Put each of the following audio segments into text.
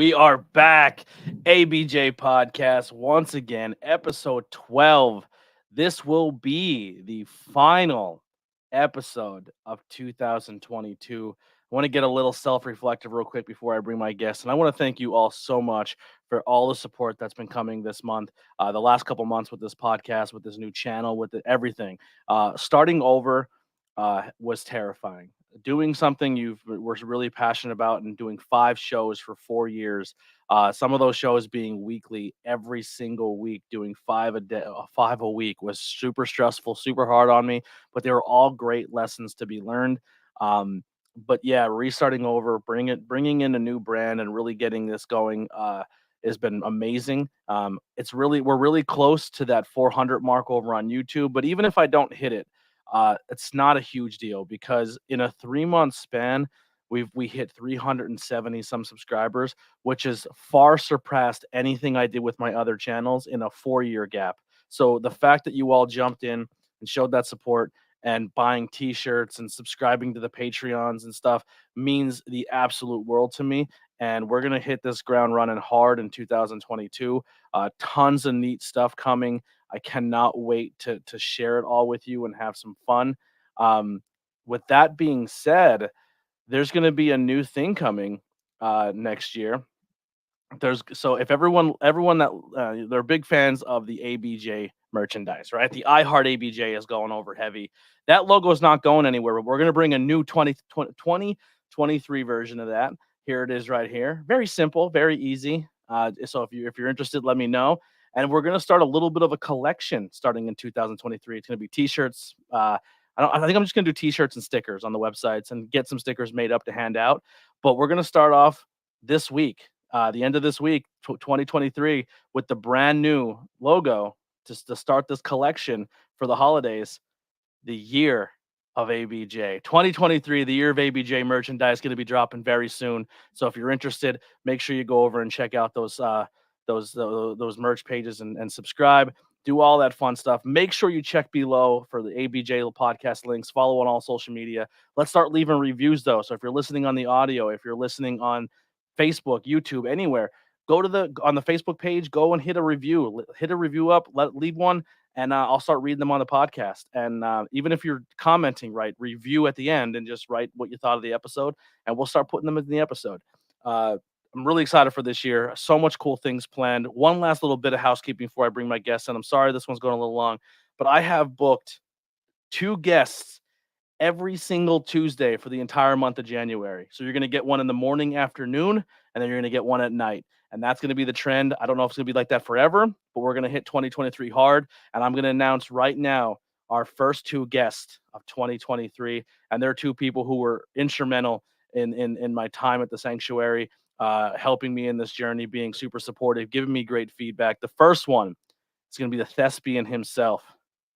We are back. ABJ Podcast once again, episode 12. This will be the final episode of 2022. I want to get a little self reflective real quick before I bring my guests. And I want to thank you all so much for all the support that's been coming this month, the last couple months with this podcast, with this new channel, with everything. Starting over was terrifying. Doing something you were really passionate about and doing 5 shows for 4 years, some of those shows being weekly, every single week, doing 5 a day, 5 a week was super stressful, super hard on me, but they were all great lessons to be learned. But yeah, restarting over, bringing in a new brand and really getting this going has been amazing. We're really close to that 400 mark over on YouTube, but even if I don't hit it, it's not a huge deal because in a 3 month span, we hit 370 some subscribers, which has far surpassed anything I did with my other channels in a 4 year gap. So the fact that you all jumped in and showed that support and buying t-shirts and subscribing to the Patreons and stuff means the absolute world to me. And we're going to hit this ground running hard in 2022. Tons of neat stuff coming. I cannot wait to share it all with you and have some fun. Um, with that being said, there's going to be a new thing coming next year. If everyone that they're big fans of the ABJ merchandise, right? The I Heart ABJ is going over heavy. That logo is not going anywhere, but we're going to bring a new 2023 version of that. Here it is right here. Very simple, very easy. So if you're interested, let me know. And we're going to start a little bit of a collection starting in 2023. It's going to be t-shirts. I think I'm just going to do t-shirts and stickers on the websites and get some stickers made up to hand out. But we're going to start off this week, the end of this week, 2023, with the brand new logo to start this collection for the holidays. The year of ABJ 2023, the year of ABJ merchandise, going to be dropping very soon. So if you're interested, make sure you go over and check out those merch pages and subscribe. Do all that fun stuff. Make sure you check below for the ABJ podcast links. Follow on all social media. Let's start leaving reviews though. So if you're listening on the audio, if you're listening on Facebook, YouTube, anywhere, go to on the Facebook page, go and hit a review. Hit a review up, leave one, and I'll start reading them on the podcast. And even if you're commenting, right, review at the end and just write what you thought of the episode, and we'll start putting them in the episode. I'm really excited for this year. So much cool things planned. One last little bit of housekeeping before I bring my guests in. I'm sorry this one's going a little long, but I have booked 2 guests every single Tuesday for the entire month of January. So you're going to get one in the morning, afternoon, and then you're going to get one at night. And that's going to be the trend. I don't know if it's going to be like that forever, but we're going to hit 2023 hard. And I'm going to announce right now our first 2 guests of 2023. And they're 2 people who were instrumental in my time at the sanctuary, helping me in this journey, being super supportive, giving me great feedback. The first one is going to be the thespian himself,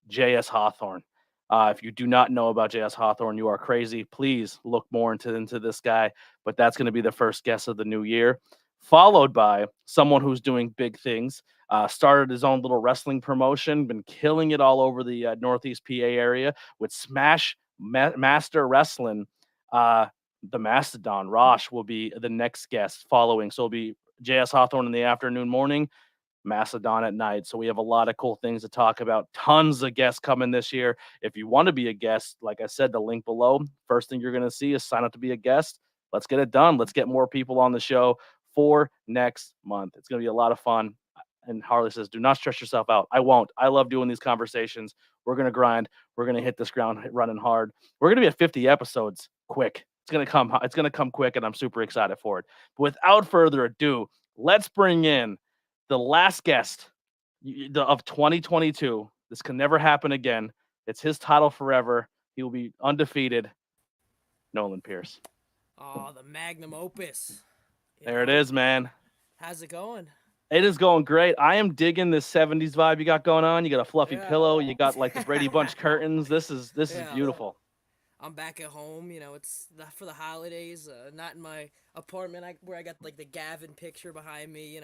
J.S. Hawthorne. If you do not know about J.S. Hawthorne, you are crazy. Please look more into this guy. But that's going to be the first guest of the new year, followed by someone who's doing big things. Started his own little wrestling promotion, been killing it all over the Northeast PA area with Smash Master Wrestling. The Mastodon, Rosh, will be the next guest following. So it'll be J.S. Hawthorne in the afternoon, morning, Mastodon at night. So we have a lot of cool things to talk about. Tons of guests coming this year. If you want to be a guest, like I said, the link below, first thing you're going to see is sign up to be a guest. Let's get it done. Let's get more people on the show for next month. It's going to be a lot of fun. And Harley says, do not stress yourself out. I won't. I love doing these conversations. We're going to grind. We're going to hit this ground running hard. We're going to be at 50 episodes quick. It's going to come quick, and I'm super excited for it. But without further ado, let's bring in the last guest of 2022. This can never happen again. It's his title forever. He will be undefeated. Nolan Pierce. Oh, the magnum opus. There it is, man. How's it going? It is going great. I am digging this 70s vibe you got going on. You got a fluffy pillow. You got like the Brady Bunch curtains. This is beautiful. I'm back at home. It's for the holidays. Not in my apartment where I got like the Gavin picture behind me.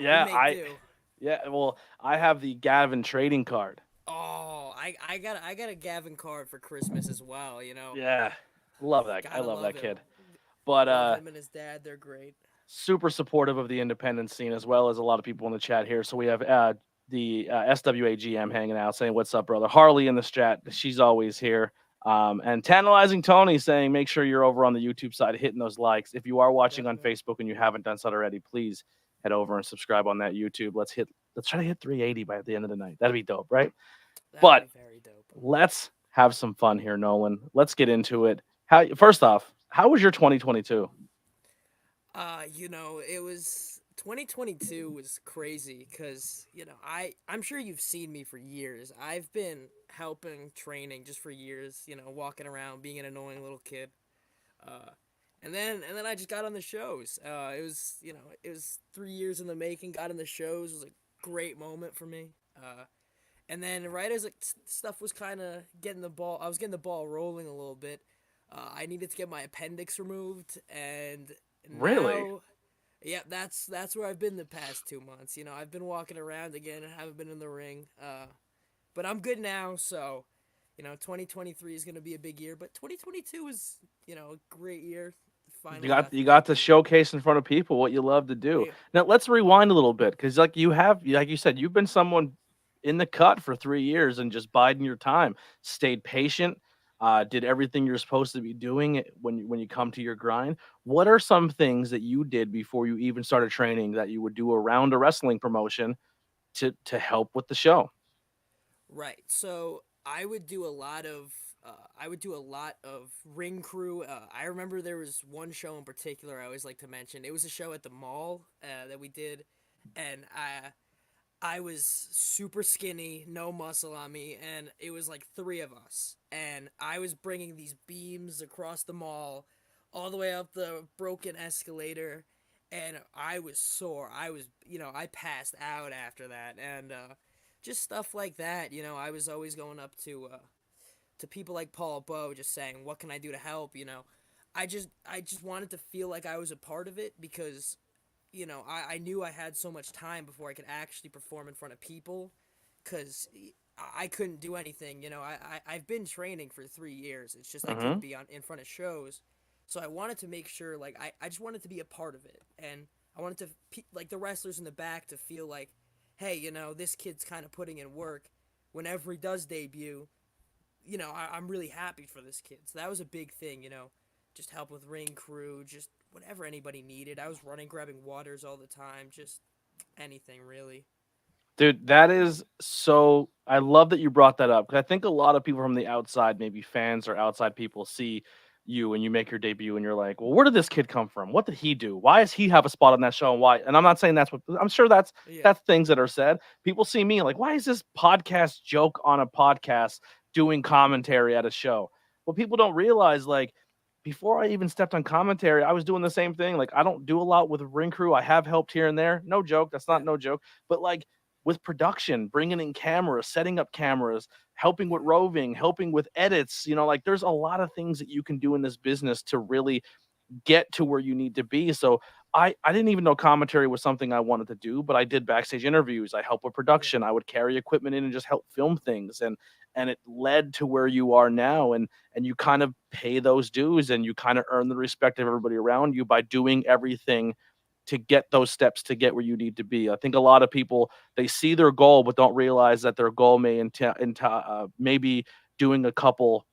Well, I have the Gavin trading card. Oh, I got a Gavin card for Christmas as well. Yeah, love that. I love that kid. But love him and his dad. They're great. super supportive of the independent scene as well as a lot of people in the chat here. So we have the SWAGM hanging out saying, "What's up, brother?" Harley in this chat, she's always here. And Tantalizing Tony saying, "Make sure you're over on the YouTube side hitting those likes. If you are watching on Definitely. Facebook and you haven't done so already, please head over and subscribe on that YouTube. Let's try to hit 380 by the end of the night. That'd be dope, right? That would But be very dope. let's have some fun here, Nolan. Let's get into it. First off, how was your 2022? It was 2022 was crazy because I'm sure you've seen me for years. I've been helping training just for years. Walking around being an annoying little kid. Uh, and then I just got on the shows. It was 3 years in the making. Got in the shows. It was a great moment for me. And then right as stuff was kind of I was getting the ball rolling a little bit. I needed to get my appendix removed, and Really? now, yeah, that's where I've been the past 2 months. I've been walking around again and haven't been in the ring. But I'm good now, so 2023 is gonna be a big year. But 2022 was a great year. You Finally got got you got to therapy. showcase in front of people what you love to do. Yeah, Now let's rewind a little bit because like you said, you've been someone in the cut for 3 years and just biding your time, stayed patient, did everything you're supposed to be doing when you come to your grind. What are some things that you did before you even started training that you would do around a wrestling promotion to help with the show? right. So I would do a lot of ring crew. I remember there was one show in particular I always like to mention. It was a show at the mall that we did, and I was super skinny, no muscle on me, and it was like three of us. And I was bringing these beams across the mall, all the way up the broken escalator, and I was sore. I passed out after that, and just stuff like that. I was always going up to people like Paul Bow, just saying, "What can I do to help?" I just wanted to feel like I was a part of it because I knew I had so much time before I could actually perform in front of people because I couldn't do anything. I've been training for 3 years. It's just I couldn't Hmm. be in front of shows. So I wanted to make sure, like, I just wanted to be a part of it. And I wanted like, the wrestlers in the back to feel like, hey, this kid's kind of putting in work. Whenever he does debut, I'm really happy for this kid. So that was a big thing, just help with ring crew, just whatever anybody needed. I was running, grabbing waters all the time, just anything really. Dude, that is so. I love that you brought that up because I think a lot of people from the outside, maybe fans or outside people, see you and you make your debut and you're like, well, where did this kid come from? What did he do? Why does he have a spot on that show? And why? And I'm not saying that's what I'm sure Yeah, that's things that are said. People see me like, why is this podcast joke on a podcast doing commentary at a show? Well, people don't realize like before I even stepped on commentary, I was doing the same thing. Like I don't do a lot with ring crew. I have helped here and there. No joke. That's not yeah, no joke. But like with production, bringing in cameras, setting up cameras, helping with yeah, roving, helping with edits. Like there's a lot of things that you can do in this business to really get to where you need to be. So I didn't even know commentary was something I wanted to do, but I did backstage interviews. I helped with yeah, production. I would carry equipment in and just help film things. And it led to where you are now. And you kind of pay those dues and you kind of earn the respect of everybody around you by doing everything to get those steps to get where you need to be. I think a lot of people they see their goal but don't realize that their goal may maybe doing a couple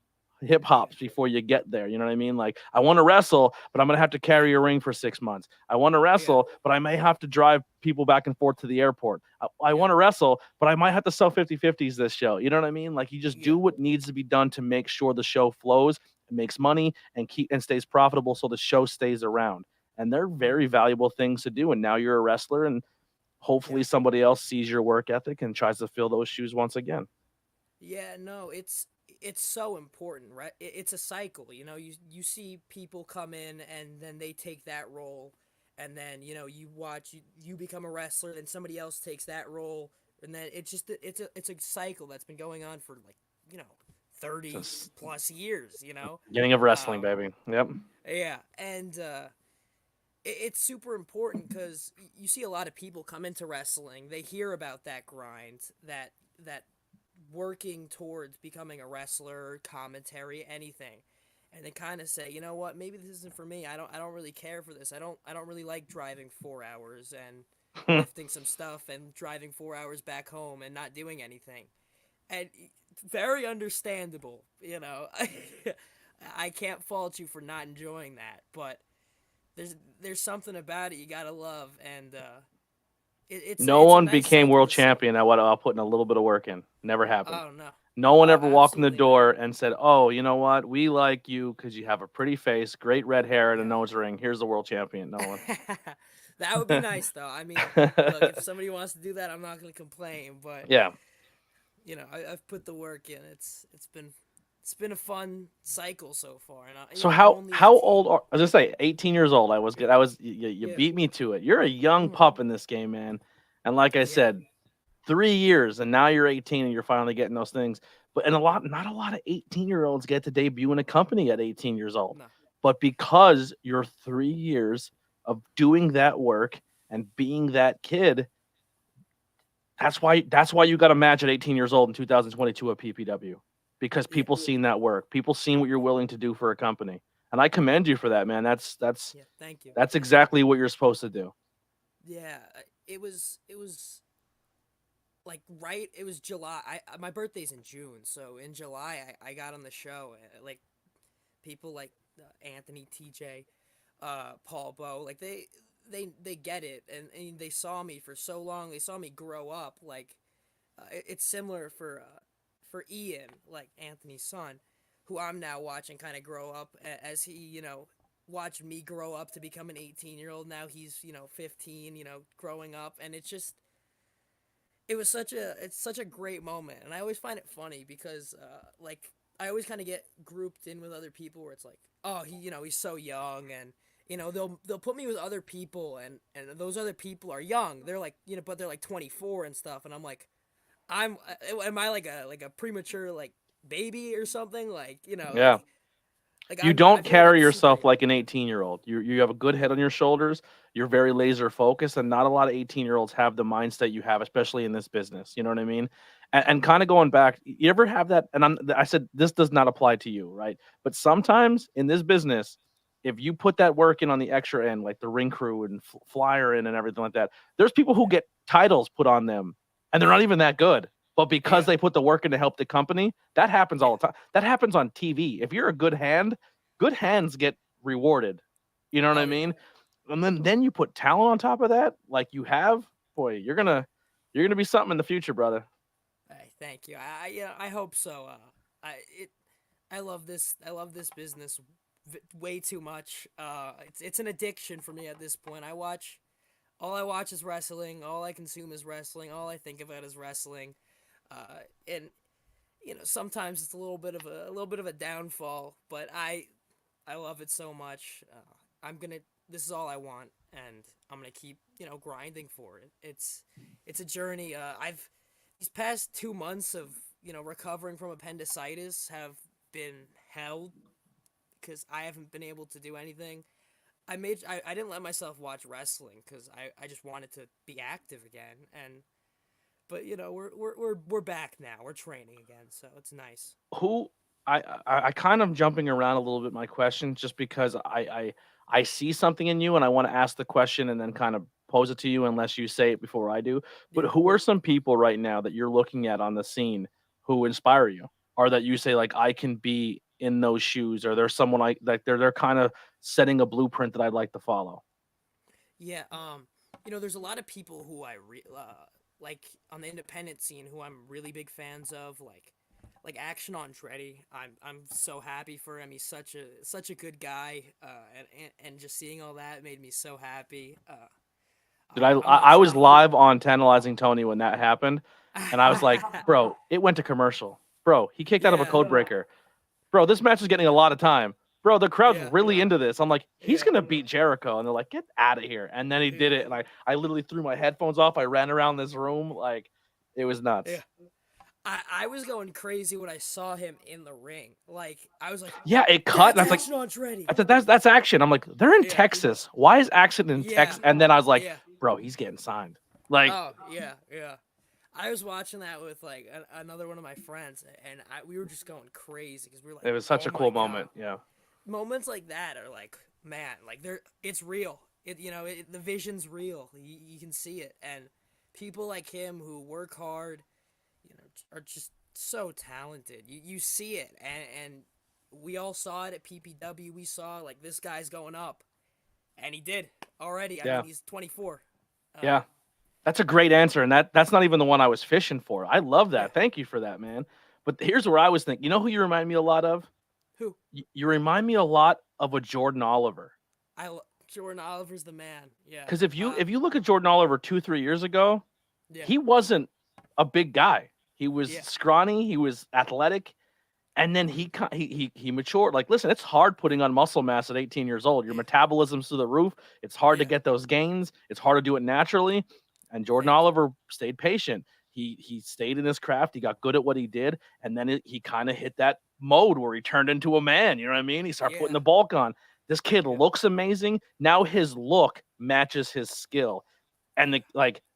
hip yeah, hops before you get there. You know what I mean? Like I want to wrestle, but I'm gonna have to yeah, carry a ring for 6 months. I want to yeah, wrestle, but I may have to drive people back and forth to the airport. I yeah, want to wrestle, but I might have to sell 50/50s this show. You know what I mean? Like you just yeah. do what needs to be done to make sure the show flows, makes money, and stays profitable, so the show stays around. And they're very Hmm. valuable things to do. And now you're a wrestler, and Yeah. hopefully somebody else sees your work ethic and tries to fill those shoes once again. Yeah, no, it's so important, right? It's a cycle, you see people come in and then they take that role, and then you watch you become a wrestler, then somebody else takes that role, and then it's a cycle that's been going on for like you know 30 Just plus years, beginning of wrestling, um baby. Yep. yeah, and it's super important because you see a lot of people come into wrestling, they hear about that grind, that working towards becoming a wrestler, commentary, anything. and then kind of say, you know what, maybe this isn't for me. I don't really care for this. I don't really like driving 4 hours and lifting some stuff and driving 4 hours back home and not doing anything. And very understandable, you know. I can't fault you for not enjoying that, but there's something about it you gotta love, and No it's a one nice became cycle world to see. champion at without putting a little bit of work in. Never happened. Oh no, No one oh ever walked in the absolutely not. door and said, "Oh, you know what? We like you because you have a pretty face, great red hair, and a Yeah. nose ring. Here's the world champion." No That would be one. nice, though. I mean, look, if somebody wants to do that, I'm not gonna complain. But Yeah. I've put the work in. It's been a fun cycle so far, and So I'm only how 18. old are? I was just say 18 years old. I was good. I was you Yeah. beat me to it. You're a young Mhm. pup in this game, man. And like I Yeah. said, 3 years, and now you're 18, and you're finally getting those things. But not a lot of 18-year-olds get to debut in a company at 18 years old. No. But because you're 3 years of doing that work and being that kid, that's why you got a match at 18 years old in 2022 at PPW, because Yeah. people seen that work. People seen what you're willing to do for a company. And I commend you for that, man. Yeah. Thank you. That's exactly what you're supposed to do. Yeah. It was like right. It was July. My birthday's in June, so in July I got on the show. Like people like Anthony, TJ, Paul Bow, like they get it, and they saw me for so long. They saw me grow up. Like it's similar for Ian, like Anthony's son, who I'm now watching kind of grow up as he watched me grow up to become an 18-year-old. Now he's 15, growing up, and it's such a great moment, and I always find it funny because like I always kind of get grouped in with other people where it's like, oh, he's so young, and they'll put me with other people, and those other people are young. They're like, but they're like 24 and stuff, and I'm like, am I like a premature like baby or something, like Yeah. You I don't feel like I'm carry super yourself young. like an 18-year-old. You have a good head on your shoulders. You're very laser focused, and not a lot of 18-year-olds have the mindset you have, especially in this business. You know what I mean? And kind of going back, you ever have that? And I said this does not apply to you, right? But sometimes in this business, if you put that work in on the extra end, like the ring crew and flyer in and everything like that, there's people who get titles put on them, and they're not even that good. But because Yeah, they put the work in to help the company, that happens yeah. all the time. That happens on TV. If you're a good hands get rewarded. You know what I Oh yeah. mean? And then you put talent on top of that, like you have, boy, you're gonna be something in the future, brother. Hey, thank you. I hope so. I it I love this. I love this business way too much. It's an addiction for me at this point. All I watch is wrestling. All I consume is wrestling. All I think about is wrestling. And sometimes it's a little bit of a downfall, but I love it so much. I'm gonna. This is all I want, and I'm gonna keep grinding for it. It's a journey. I've These past 2 months of recovering from appendicitis have been hell because I haven't been able to do anything. I didn't let myself watch wrestling because I just wanted to be active again, but we're back now. We're training again, so it's nice. Who I kind of jumping around a little bit my question just because I see something in you and I want to ask the question and then kind of pose it to you unless you say it before I do. But Yeah. who are some people right now that you're looking at on the scene who inspire you? Or that you say like I can be in those shoes, or there's someone like they're kind of setting a blueprint that I'd like to follow. Yeah, there's a lot of people who like on the independent scene who I'm really big fans of, like Action Andretti. I'm so happy for him. He's such a good guy, and just seeing all that made me so happy. Dude, I I'm I not I sure was if you. live on Tantalizing Tony when that happened, and I was like, "Bro, it went to commercial. Bro, he kicked out of a Yeah, code breaker. Bro, this match is getting a lot of time. Bro, the crowd's yeah, really into this." I'm like, "He's yeah, gonna beat Jericho," and they're like, "Get out of here!" And then he did it, yeah, and I literally threw my headphones off. I ran around this room like it was yeah. nuts. I was going crazy when I saw him in the ring. Like I was like, Yeah, it cut, and "That's I was like, Action Andretti." "That's action." I'm like, "They're in Yeah, Texas. Why is action in yeah, Texas?" And then I was like, yeah. "Bro, he's getting signed." Like Oh yeah, yeah. I was watching that with like another one of my friends, and we were just going crazy because we were like, it was such "Oh a my cool god!" moment. Yeah. moments like that are like, man, like it's real. The vision's real. You can see it, and people like him who work hard, are just so talented. You see it, and we all saw it at PPW. We saw like this guy's going up, and he did already. I Yeah. mean, he's 24. Uh, Yeah. That's a great answer, and that's not even the one I was fishing for. I love yeah. that. Thank you for that, man. But here's where I was thinking. You know who you remind me a lot of? Who? You remind me a lot of a Jordan Oliver. Jordan Oliver's the man. Yeah. Because if you look at Jordan Oliver 2-3 years ago, Yeah. he wasn't a big guy. He was Yeah. scrawny. He was athletic, and then he matured. Like, listen, it's hard putting on muscle mass at 18 years old. Your Yeah. metabolism's through the roof. It's hard to Yeah. get those gains. It's hard to do it naturally. And Jordan Thank you. Oliver stayed patient. He stayed in his craft. He got good at what he did, and then he kind of hit that mode where he turned into a man. You know what I mean? He started putting Yeah. the bulk on. This kid Yeah. looks amazing. Now his look matches his skill, and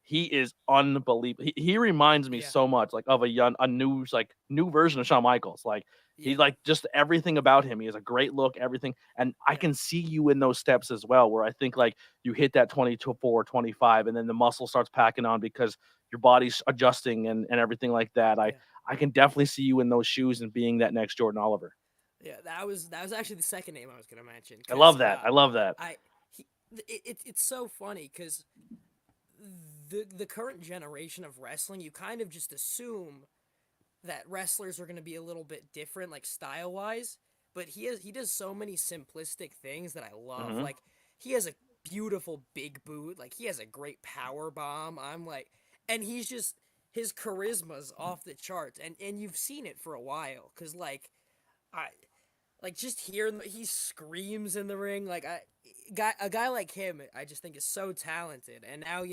he is unbelievable. He reminds me Yeah. so much like of a new version of Shawn Michaels. Like Yeah. he's like just everything about him. He has a great look, everything. And I Yeah. can see you in those steps as well, where I think like you hit that 24, 25, and then the muscle starts packing on because your body's adjusting and everything like that. Yeah. I can definitely see you in those shoes and being that next Jordan Oliver. Yeah. That was actually the second name I was gonna mention. I Cause love that. I love that. I it's so funny because the current generation of wrestling, you kind of just assume that wrestlers are going to be a little bit different, like style wise. But he does so many simplistic things that I love. Hmm. Like he has a beautiful big boot. Like he has a great power bomb. I'm like, and he's just his charisma's off the charts. And you've seen it for a while, cause like I like just hearing he screams in the ring. Like a guy like him, I just think is so talented. And now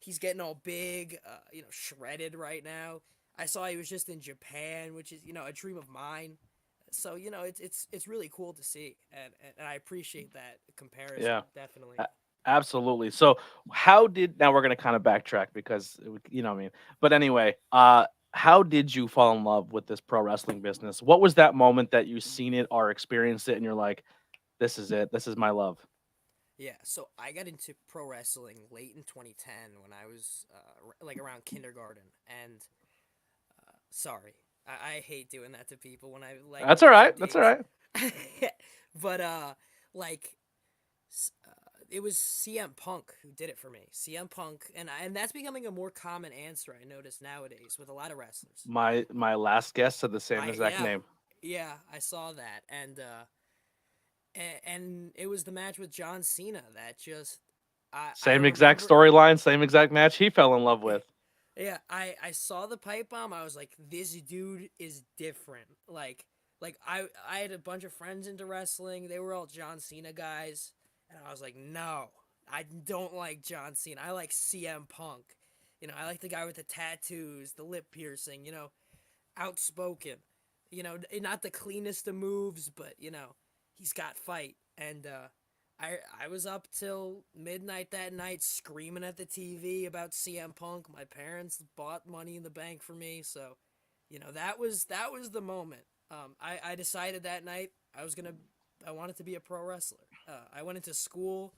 he's getting all big, shredded right now. I saw he was just in Japan, which is a dream of mine. So it's really cool to see, and I appreciate that comparison. Yeah. Definitely. Absolutely. So, now we're going to kind of backtrack because you know what I mean. But anyway, how did you fall in love with this pro wrestling business? What was that moment that you seen it or experienced it and you're like, this is it. This is my love. Yeah, so I got into pro wrestling late in 2010 when I was like around kindergarten, and sorry, I hate doing that to people when I like That's all right. mention That's all right. dates. But like it was CM Punk who did it for me. CM Punk, and that's becoming a more common answer I notice nowadays with a lot of wrestlers. My last guest said the same I exact yeah name. yeah I saw that, and it was the match with John Cena that just I Same exact remember. storyline, same exact match he fell in love with. Yeah, I saw the pipe bomb. I was like, this dude is different. I had a bunch of friends into wrestling. They were all John Cena guys, and I was like, no, I don't like John Cena. I like CM Punk. I like the guy with the tattoos, the lip piercing. Outspoken. Not the cleanest of moves, but he's got fight. And I was up till midnight that night screaming at the TV about CM Punk. My parents bought Money in the Bank for me, so that was the moment. I decided that night I wanted to be a pro wrestler. I went into school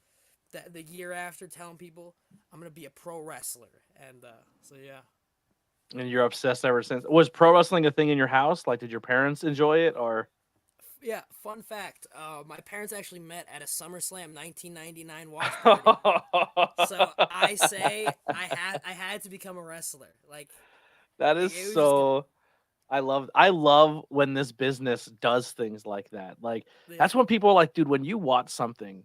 the year after telling people I'm gonna be a pro wrestler, and so yeah. And you're obsessed ever since. Was pro wrestling a thing in your house? Like, did your parents enjoy it or? Yeah, fun fact. My parents actually met at a SummerSlam 1999 watch party. So I say I had to become a wrestler. That Like is it was just gonna. so. I love when this business does things like that. Like Yeah, that's when people are like, dude, when you watch something,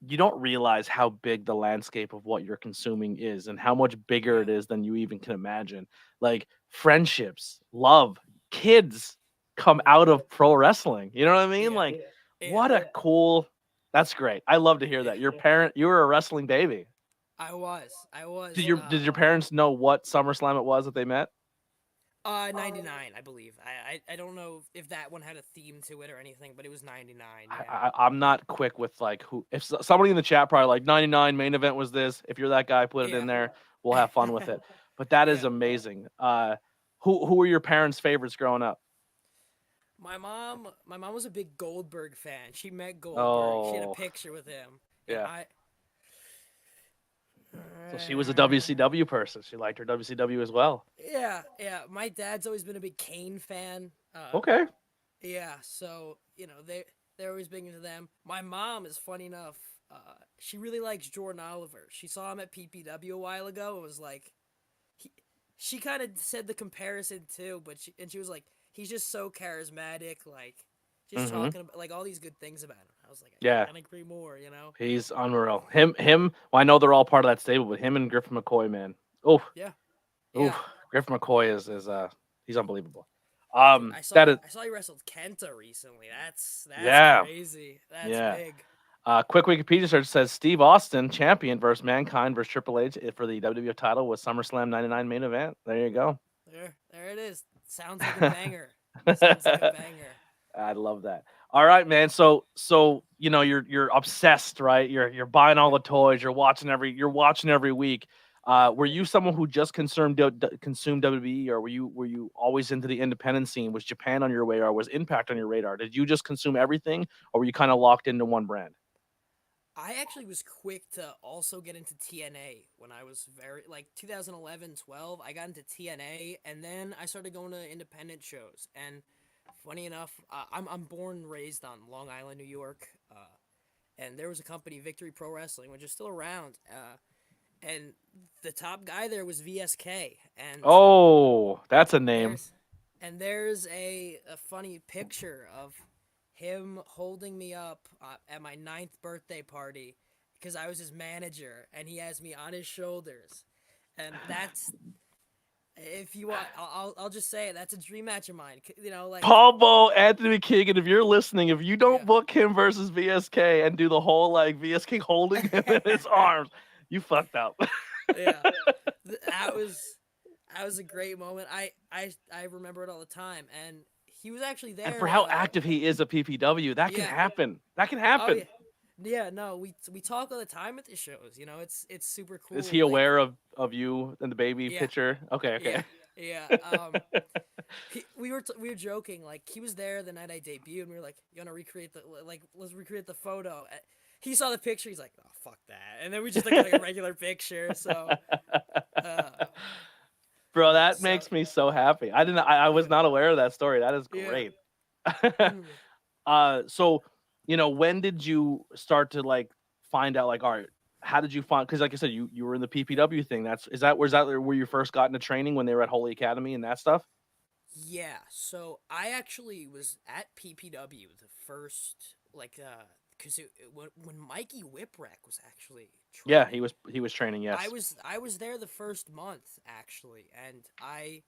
you don't realize how big the landscape of what you're consuming is and how much bigger yeah, it is than you even can imagine. Like friendships, love, kids come out of pro wrestling. You know what I mean? yeah, Like yeah, what a cool. That's great. I love to hear yeah. that. You were a wrestling baby. I was. Did your parents know what SummerSlam it was that they met? 99, I believe. I don't know if that one had a theme to it or anything, but it was 99. Yeah, I'm not quick with like who. If somebody in the chat probably like 99 main event was this. If you're that guy, put it in yeah, there. We'll have fun with it. But that is yeah. amazing. Who were your parents' favorites growing up? My mom was a big Goldberg fan. She met Goldberg. She had a Oh, picture with him. And yeah. I So she was a WCW person. She liked her WCW as well. yeah. My dad's always been a big Kane fan. Okay. Yeah, so they're always big into them. My mom is funny enough. She really likes Jordan Oliver. She saw him at PPW a while ago and was like, he, she kind of said the comparison too, but she was like, he's just so charismatic, like just Mm-hmm. talking about like all these good things about him. I was like, I Yeah. can't agree more, He's unreal. Him. Well, I know they're all part of that stable, but him and Griffin McCoy, man. Oh, Yeah, oh, yeah. Griffin McCoy is he's unbelievable. Dude, That is, I saw you wrestled Kenta recently. That's yeah, crazy. That's yeah. big. Quick Wikipedia search says Steve Austin champion versus Mankind versus Triple H for the WWF title was SummerSlam '99 main event. There you go. There it is. Sounds like a banger. Sounds like a banger. I love that. All right, man. So you're obsessed, right? You're buying all Yeah. the toys. You're watching every week. Were you someone who just consumed WWE, or were you always into the independent scene? Was Japan on your radar? Was Impact on your radar? Did you just consume everything, or were you kind of locked into one brand? I actually was quick to also get into TNA when I was very like 2011, 12. I got into TNA and then I started going to independent shows. And funny enough, I'm born and raised on Long Island, New York. And there was a company, Victory Pro Wrestling, which is still around. And the top guy there was VSK. And Oh, that's a name. there's there's a funny picture of him holding me up at my ninth birthday party because I was his manager and he has me on his shoulders, and that's if you want, I'll just say it. That's a dream match of mine. Like Palbo, Anthony King, and if you're listening, if you don't yeah, book him versus VSK and do the whole like VSK holding him in his arms, you fucked up. yeah. That was a great moment. I remember it all the time, and he was actually And for there. how active he is at PPW, that can Yeah. happen. That can Oh yeah. happen. Yeah, no, we talk all the time at the shows. It's super Is cool. he Like, aware of you and the baby yeah, picture? Okay, yeah, okay. yeah. We were joking. Like, he was there the night I debuted, and we were like, "You wanna recreate the let's recreate the photo." He saw the picture. He's like, "Oh, fuck that," and then we just like a regular picture. So, uh, Bro, that so makes me so happy. I was yeah, not aware of that story. That is yeah. great. Mm. So when did you start to like find out like, all right, how did you find? Because like I said, you were in the PPW thing. Was that where you first got into training when they were at Holy Academy and that stuff? Yeah, so I actually was at PPW the first, like, because when Mikey Whipwreck was actually Yeah, training, he was training. Yes. I was there the first month actually, and I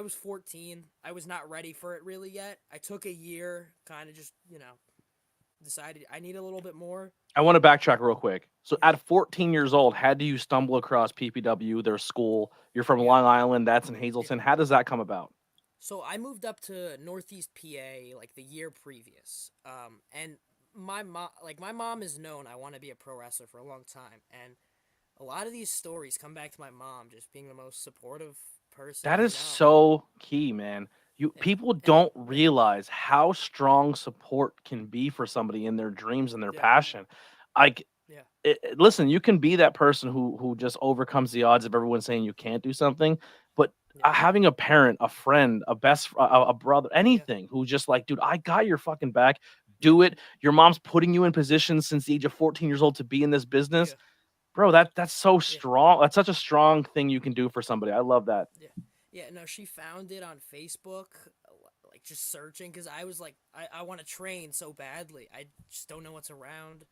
was 14. I was not ready for it really yet. I took a year, kind of just decided I need a little bit more. I want to backtrack real quick. So Yeah, at 14 years old, how do you stumble across PPW, their school? You're from yeah, Long Island. That's in yeah. Hazleton. How does that come about? So I moved up to Northeast PA like the year previous. And my mom is known I want to be a pro wrestler for a long time, and a lot of these stories come back to my mom just being the most supportive person That I is know. so key, man. People And don't realize how strong support can be for somebody in their dreams and their yeah, passion. Like, yeah, listen, you can be that person who just overcomes the odds of everyone saying you can't do something, but yeah, having a parent, a friend, a brother, yeah, anything who just like, dude, I got your fucking back. yeah, Do it. Your mom's putting you in positions since the age of 14 years old to be in this business, yeah, bro. That's so yeah, strong. That's such a strong thing you can do for somebody. I love that. yeah, yeah. No, she found it on Facebook, like just searching because I was like, I want to train so badly. I just don't know what's around.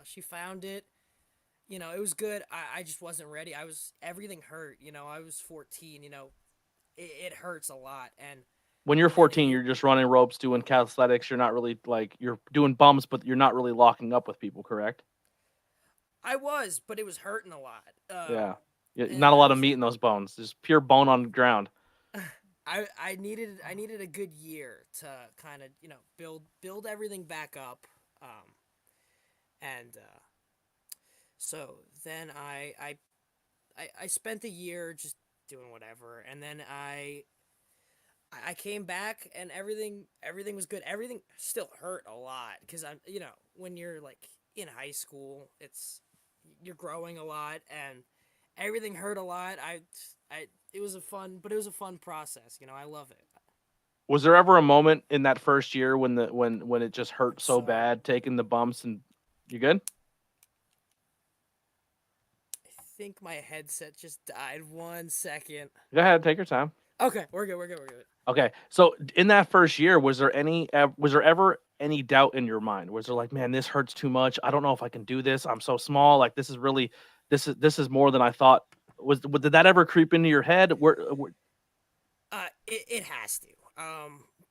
She found it. It was good. I just wasn't ready. Everything hurt. I was 14. It hurts a lot. When you're And then 14, you're just running ropes, doing calisthenics. You're not really like you're doing bumps, but you're not really locking up with people, correct? I was, but it was hurting a lot. Yeah. Yeah, And not a I lot of was, meat in those bones. Just pure bone on the ground. I needed a good year to kind of build everything back up. And so then I spent a year just doing whatever, and then I came back and everything was good. Everything still hurt a lot because I'm when you're like in high school, you're growing a lot and everything hurt a lot. I it was a fun, but it was a fun process. I love it. Was there ever a moment in that first year when when it just hurt so Sorry, bad, taking the bumps and you good? I think my headset just died. 1 second. Go ahead, take your time. Okay, we're good. We're good. We're good. Okay, so in that first year, was there ever any doubt in your mind? Was there like, man, this hurts too much. I don't know if I can do this. I'm so small. Like this is really this is more than I thought. Did that ever creep into your head? It has to.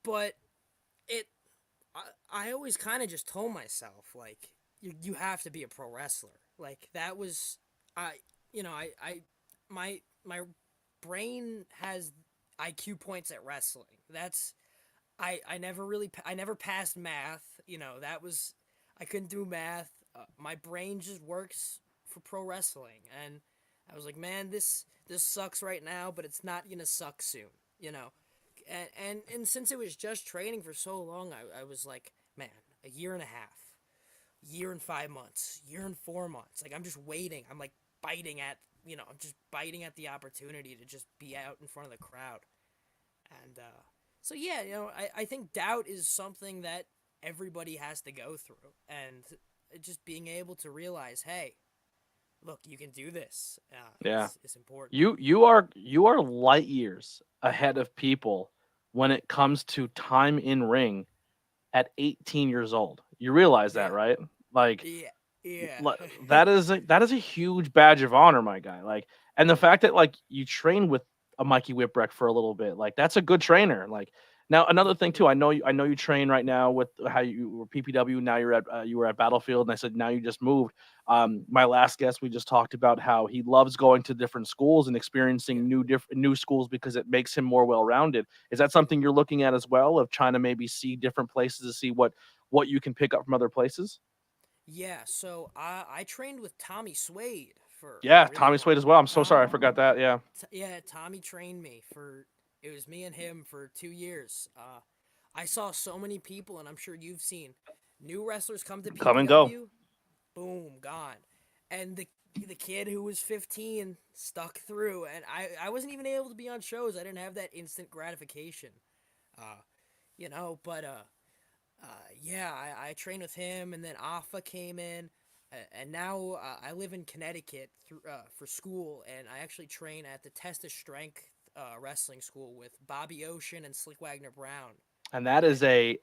But it I always kind of just told myself like you have to be a pro wrestler. Like that was I I my brain has IQ points at wrestling. That's I never passed math. That was I couldn't do math. My brain just works for pro wrestling, and I was like, man, this sucks right now, but it's not gonna suck soon. You know, and since it was just training for so long, I was like, man, a year and a half, year and 5 months, year and 4 months. Like I'm just waiting. I'm like biting at I'm just biting at the opportunity to just be out in front of the crowd. And so yeah, I think doubt is something that everybody has to go through, and just being able to realize, hey, look, you can do this. Yeah. Is important. You are light years ahead of people when it comes to time in ring at 18 years old. You realize that, Yeah, right? Like yeah, yeah, li- that is a huge badge of honor, my guy. Like, and the fact that like you train with a Mikey Whipwreck for a little bit, like that's a good trainer. Like now another thing too, I know you train right now with how you were PPW. Now you were at Battlefield, and I said now you just moved. My last guest, we just talked about how he loves going to different schools and yeah, experiencing new schools because it makes him more well rounded. Is that something you're looking at as well, of trying to maybe see different places to see what you can pick up from other places? yeah. So I trained with Tommy Swade for a Yeah, really Tommy long Swade as well. I'm so time. sorry I forgot that. Yeah, Yeah, Tommy trained me for it was me and him for 2 years. I saw so many people, and I'm sure you've seen new wrestlers come to come and go. PPW, boom, gone, and the kid who was 15 stuck through, and I wasn't even able to be on shows. I didn't have that instant gratification, uh, but yeah, I trained with him, and then Alpha came in, and now I live in Connecticut for school, and I actually train at the Test of Strength wrestling school with Bobby Ocean and Slick Wagner Brown. And that is And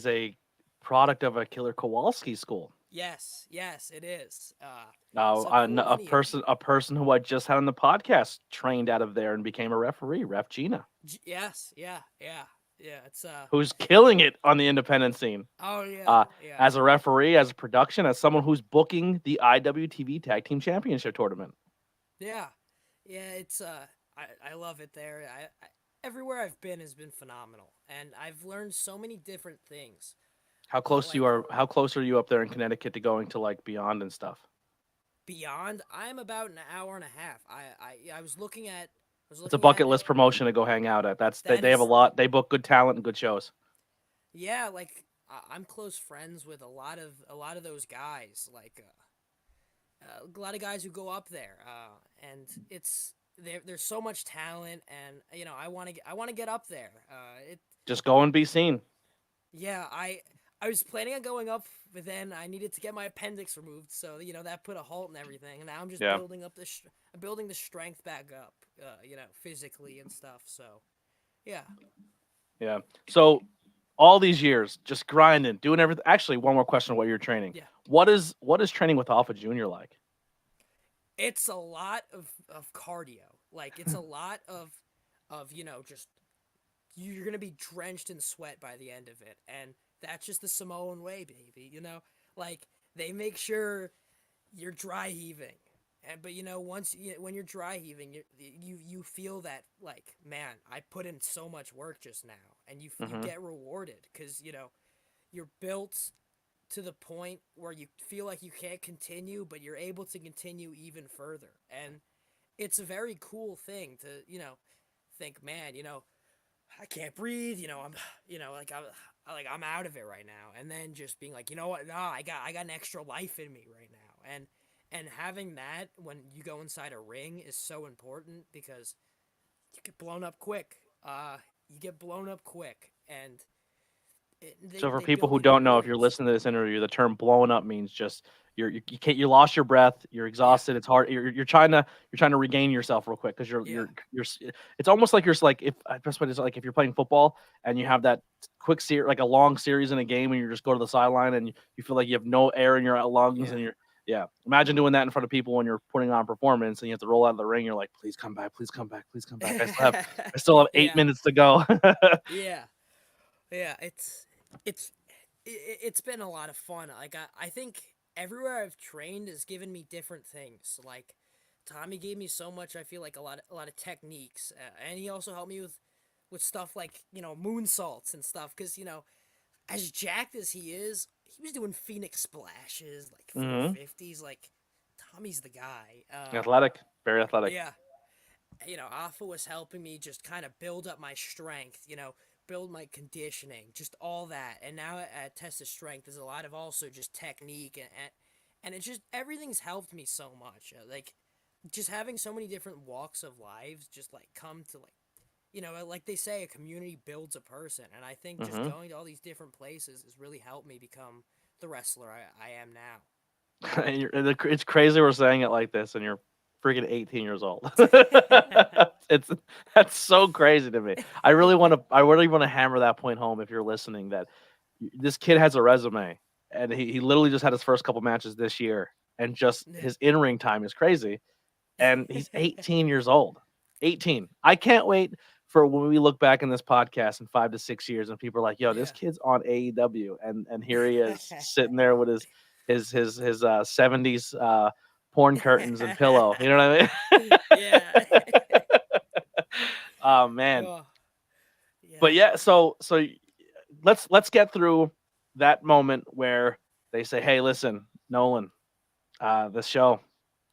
a product of a Killer Kowalski school. yes, it is. Now, So cool lineage. a person who I just had on the podcast trained out of there and became a referee, Ref Gina, Yes, yeah. It's who's killing it on the independent scene. oh yeah, Uh, yeah, as a referee, as a production, as someone who's booking the IWTV Tag Team Championship tournament. yeah, yeah. It's I love it there. Everywhere I've been has been phenomenal, and I've learned so many different things. Like How close are you up there in Connecticut to going to like Beyond and stuff? Beyond, I'm about an hour and a half. I was It's a looking at bucket list it. promotion to go hang out at. That They have a is lot. They book good talent and good shows. yeah. Like I'm close friends with a lot of those guys. Like a lot of guys who go up there. And there's so much talent, and I want to get up there. It Just go and be seen. Yeah, I was planning on going up, but then I needed to get my appendix removed, so that put a halt in everything. And now I'm just Yeah. building the strength back up, physically and stuff. So yeah, Yeah. So all these years, just grinding, doing everything. Actually, one more question: while you're training, yeah, what is training with Alpha Junior like? it's a lot of cardio. Like it's a lot of just you're gonna be drenched in sweat by the end of it, and that's just the Samoan way, baby. Like they make sure you're dry heaving, and but when you're dry heaving, you feel that like, man, I put in so much work just now, and you Hmm. get rewarded because you're built to the point where you feel like you can't continue, but you're able to continue even further, and it's a very cool thing to think, man, I can't breathe. I'm out of it right now. And then just being like, you know what? No, I got an extra life in me right now. And having that when you go inside a ring is so important because you get blown up quick. You get blown up quick, and So for they people build who you the don't know, if you're wounds. listening to this interview, the term "blowing up" means just you can't, you lost your breath, you're Yeah, exhausted, it's hard, you're trying to regain yourself real quick because yeah, it's almost like like if best way is like if you're playing football and you have that like a long series in a game and you just go to the sideline and you feel like you have no air in your lungs yeah. and imagine doing that in front of people when you're putting on performance and you have to roll out of the ring. You're like, please come back. I still have eight Yeah, minutes to go. yeah, yeah. It's it's been a lot of fun. Like I think everywhere I've trained has given me different things. Like Tommy gave me so much. I feel like a lot of techniques, and he also helped me with stuff like moonsaults and stuff. Because as jacked as he was doing Phoenix splashes like Hmm. 450s. Like Tommy's the guy. Athletic, very athletic. Yeah, Alpha was helping me just kind of build up my strength, build my conditioning, just all that. And now at Test of Strength, there's a lot of also just technique and it's just everything's helped me so much. Like just having so many different walks of lives just like come to like like they say a community builds a person, and I think just Hmm. going to all these different places has really helped me become the wrestler I am now. It's crazy we're saying it like this, and you're freaking 18 years old. it's That's so crazy to me. I really want to hammer that point home if you're listening that this kid has a resume, and he literally just had his first couple matches this year, and just his in ring time is crazy, and he's 18 years old. 18. I can't wait for when we look back in this podcast in 5 to 6 years and people are like, "Yo, this Yeah. kid's on AEW," and here he is sitting there with his 70s porn curtains and pillow. You know what I mean? Yeah. Oh man. Oh, But yeah. yeah, so let's get through that moment where they say, "Hey, listen, Nolan, this show,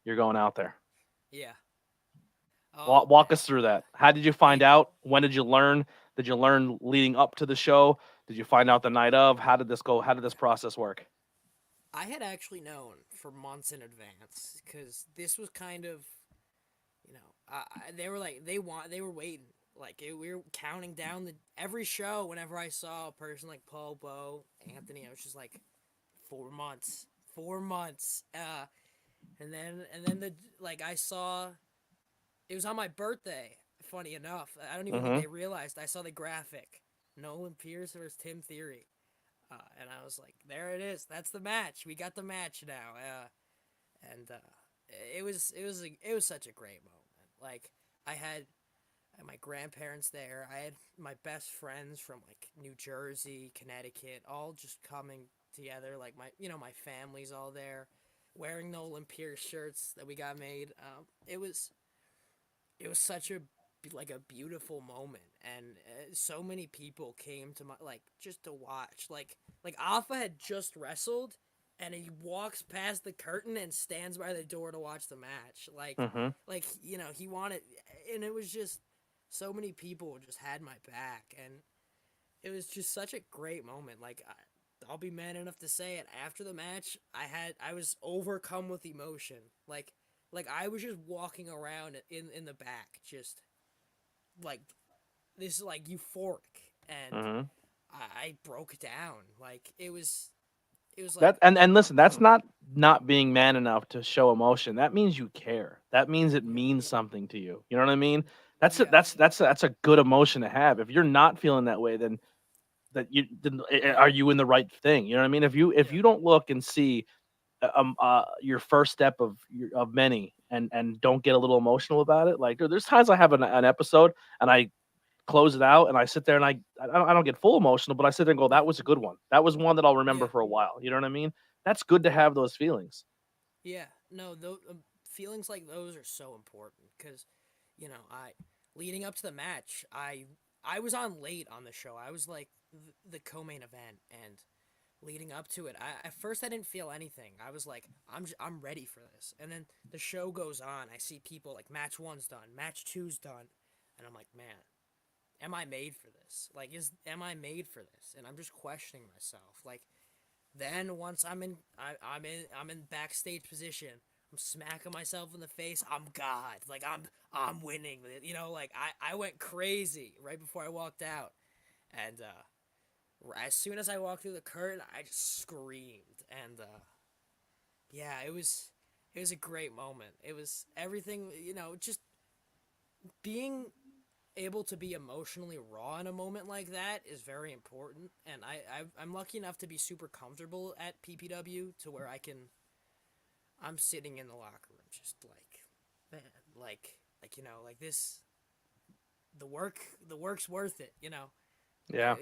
you're going out there." Yeah. Walk, Oh walk man. us through that. How did you find It out? When did you learn? Did you learn leading up to the show? Did you find out the night of? How did this go? How did this process work? I had actually known for months in advance because this was kind of, they were like they were waiting. Like we were counting down every show. Whenever I saw a person like Paul, Bo, Anthony, I was just like, 4 months, 4 months. And then the like I saw it was on my birthday. Funny enough, I don't even think Mm-hmm. they realized. I saw the graphic, Nolan Pierce versus Tim Theory. And I was like, there it is. That's the match. We got the match now. And it was such a great moment. Like I had my grandparents there. I had my best friends from like New Jersey, Connecticut, all just coming together. Like my family's all there, wearing Nolan Pierce shirts that we got made. It was such a like a beautiful moment, and so many people came to my like just to watch. Like Alpha had just wrestled, and he walks past the curtain and stands by the door to watch the match. Mm-hmm. He wanted, and it was just so many people just had my back, and it was just such a great moment. Like I'll be man enough to say it. After the match, I was overcome with emotion. Like I was just walking around in the back, just like this like euphoric, and Mm-hmm. I broke down. Like it was like That and listen, that's not being man enough to show emotion. That means you care. That means it yeah, means something to you. You know what I mean? That's a, yeah, that's a good emotion to have. If you're not feeling that way, then yeah, are you in the right thing? You know what I mean? If you yeah, don't look and see your first step of many and don't get a little emotional about it, like there's times I have an episode and I close it out and I sit there and I don't get full emotional, but I sit there and go, that was a good one. That was one that I'll remember yeah, for a while. You know what I mean? That's good to have those feelings. yeah. No, those feelings like those are so important because I leading up to the match, I was on late on the show. I was like the co-main event, and leading up to it, at first I didn't feel anything. I was like, I'm ready for this. And then the show goes on. I see people like match one's done, match two's done, and I'm like, man, am I made for this? Like, am I made for this? And I'm just questioning myself. Like, then once I'm in backstage position, I'm smacking myself in the face. I'm God. Like I'm winning. You know, like I went crazy right before I walked out, and as soon as I walked through the curtain, I just screamed, and yeah, it was a great moment. It was everything. You know, just being able to be emotionally raw in a moment like that is very important, and I'm lucky enough to be super comfortable at PPW to where I'm sitting in the locker room just like, man, like you know, like this, the work's worth it, you know. Yeah.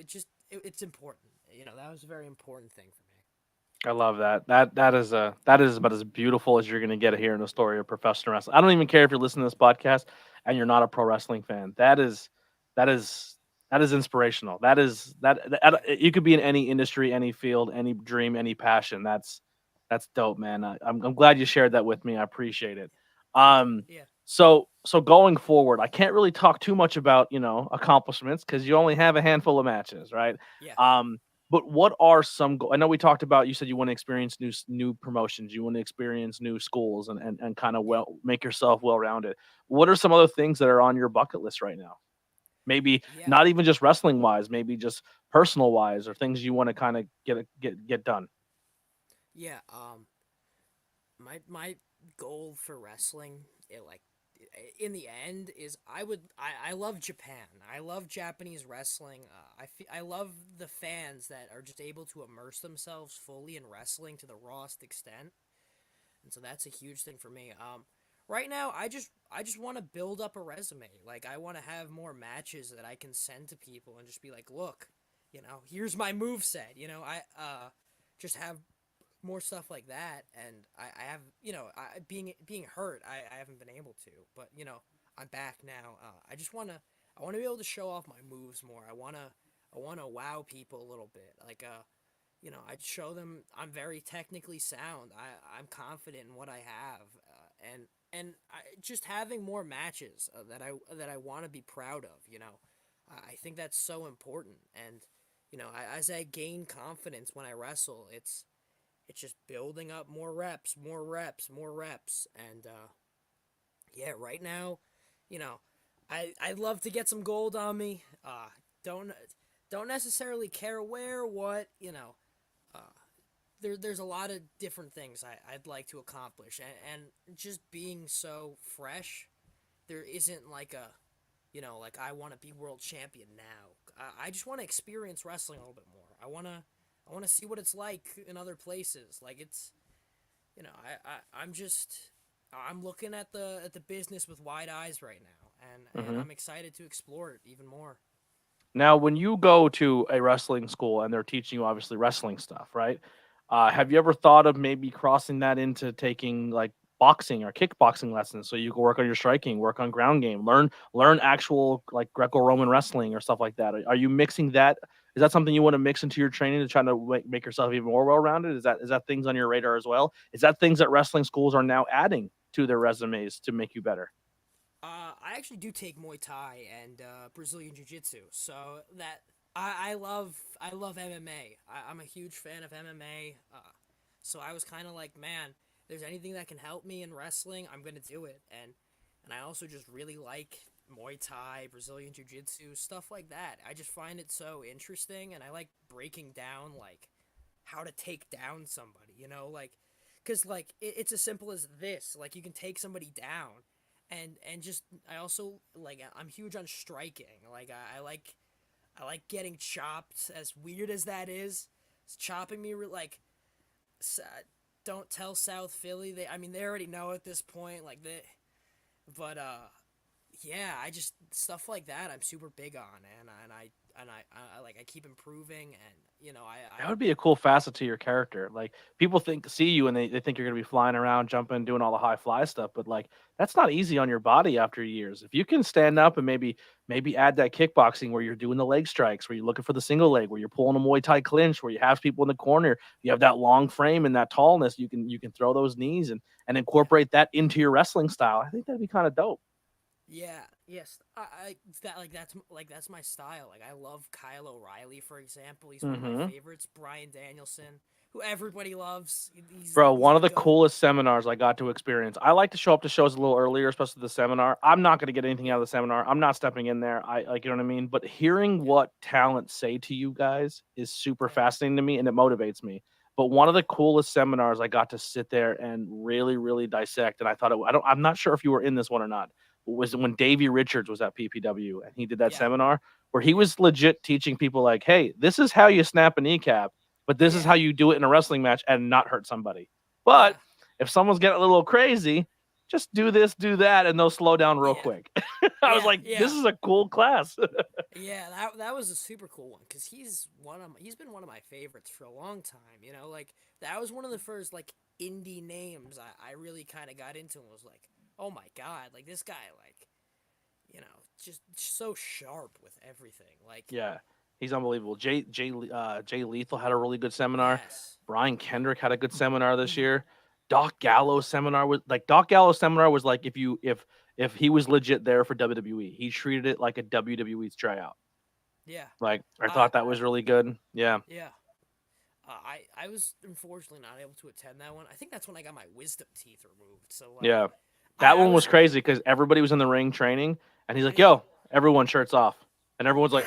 It's important, you know. That was a very important thing for me. I love that. That is about as beautiful as you're going to get here in the story of professional wrestling. I don't even care if you're listening to this podcast and you're not a pro wrestling fan. That is that is inspirational. You could be in any industry, any field, any dream, any passion. That's dope, man. I'm glad you shared that with me. I appreciate it. Um, Yeah, so going forward, I can't really talk too much about accomplishments because you only have a handful of matches, right? yeah, Um, but what are some? I know we talked about. You said you want to experience new promotions. You want to experience new schools and kind of yeah, make yourself well rounded. What are some other things that are on your bucket list right now? Maybe yeah, not even just wrestling wise. Maybe just personal wise, or things you want to kind of get done. yeah. My goal for wrestling, in the end, is I love Japan. I love Japanese wrestling. I love the fans that are just able to immerse themselves fully in wrestling to the rawest extent, and so that's a huge thing for me. Right now, I just want to build up a resume. Like, I want to have more matches that I can send to people and just be like, look, you know, here's my move set. You know, I just have more stuff like that, and I have, you know, being hurt, I haven't been able to, but you know, I'm back now. I want to be able to show off my moves more. I want to wow people a little bit. Like, you know, I'd show them I'm very technically sound. I'm confident in what I have, and just having more matches that I want to be proud of. You know, I think that's so important. And you know, as I gain confidence when I wrestle, it's just building up more reps, more reps, more reps, and yeah, right now, you know, I'd love to get some gold on me. Don't don't necessarily care where or what, you know. Uh, there's a lot of different things I'd like to accomplish, and just being so fresh, there isn't like a, you know, like I want to be world champion now. I just want to experience wrestling a little bit more. I want to see what it's like in other places. Like, it's, you know, I'm just, I'm looking at the business with wide eyes right now, and Hmm. I'm excited to explore it even more. Now, when you go to a wrestling school and they're teaching you obviously wrestling stuff, right? Have you ever thought of maybe crossing that into taking like boxing or kickboxing lessons so you can work on your striking, work on ground game, learn actual like Greco-Roman wrestling or stuff like that? Are you mixing that? Is that something you want to mix into your training to try to make yourself even more well-rounded? Is that things on your radar as well? Is that things that wrestling schools are now adding to their resumes to make you better? I actually do take Muay Thai and Brazilian Jiu Jitsu, so that I love MMA. I'm a huge fan of MMA. So I was kind of like, man, if there's anything that can help me in wrestling, I'm gonna do it. And I also just really like Muay Thai, Brazilian Jiu Jitsu, stuff like that. I just find it so interesting, and I like breaking down like how to take down somebody. You know, like, because like it's as simple as this. Like, you can take somebody down, and just I also like, I'm huge on striking. Like, I like getting chopped. As weird as that is, it's chopping me like, don't tell South Philly. I mean, they already know at this point. Like, but yeah, I just, stuff like that I'm super big on, and I like, I keep improving, and you know, That would be a cool facet to your character. Like people see you and they think you're gonna be flying around, jumping, doing all the high fly stuff, but like that's not easy on your body after years. If you can stand up and maybe add that kickboxing where you're doing the leg strikes, where you're looking for the single leg, where you're pulling a Muay Thai clinch, where you have people in the corner, you have that long frame and that tallness, you can throw those knees and yeah, incorporate that into your wrestling style. I think that'd be kind of dope. Yeah, yes. That's my style. Like I love Kyle O'Reilly, for example. He's one of my Mm-hmm. favorites. Brian Danielson, who everybody loves. Bro, He's one the of the goat. coolest seminars I got to experience. I like to show up to shows a little earlier, especially the seminar. I'm not going to get anything Yeah, out of the seminar. I'm not stepping in there. I like, you know what I mean? But hearing yeah. what talent say to you guys is super Oh, fascinating to me and it motivates me. But one of yeah, the coolest seminars I got to sit there and really, really dissect, and I thought I'm not sure if you were in this one or not. Was when Davey Richards was at PPW and he did that yeah, seminar where he yeah, was legit teaching people like, hey, this is how you snap a kneecap, but this is yeah, how you do it in a wrestling match and not hurt somebody. But yeah, if someone's getting a little crazy, just do this, do that, and they'll slow down real yeah, quick. I was yeah, like, this yeah. is a cool class. Yeah, that was a super cool one because he's been one of my favorites for a long time. Like that was one of the first like indie names I really kind of got into and was like, oh my god, like this guy, like just so sharp with everything. Like Yeah, he's unbelievable. Jay Lethal had a really good seminar. yes, Brian Kendrick had a good seminar this hmm year. Doc Gallows seminar was like if he was legit there for WWE, he treated it like a WWE's tryout. yeah, Like I I thought that was really good. Yeah, yeah. I was unfortunately not able to attend that one. I think that's when I got my wisdom teeth removed. So like, yeah. That I one was was crazy because everybody was in the ring training, and he's like, yeah. "Yo, everyone shirts off," and everyone's like,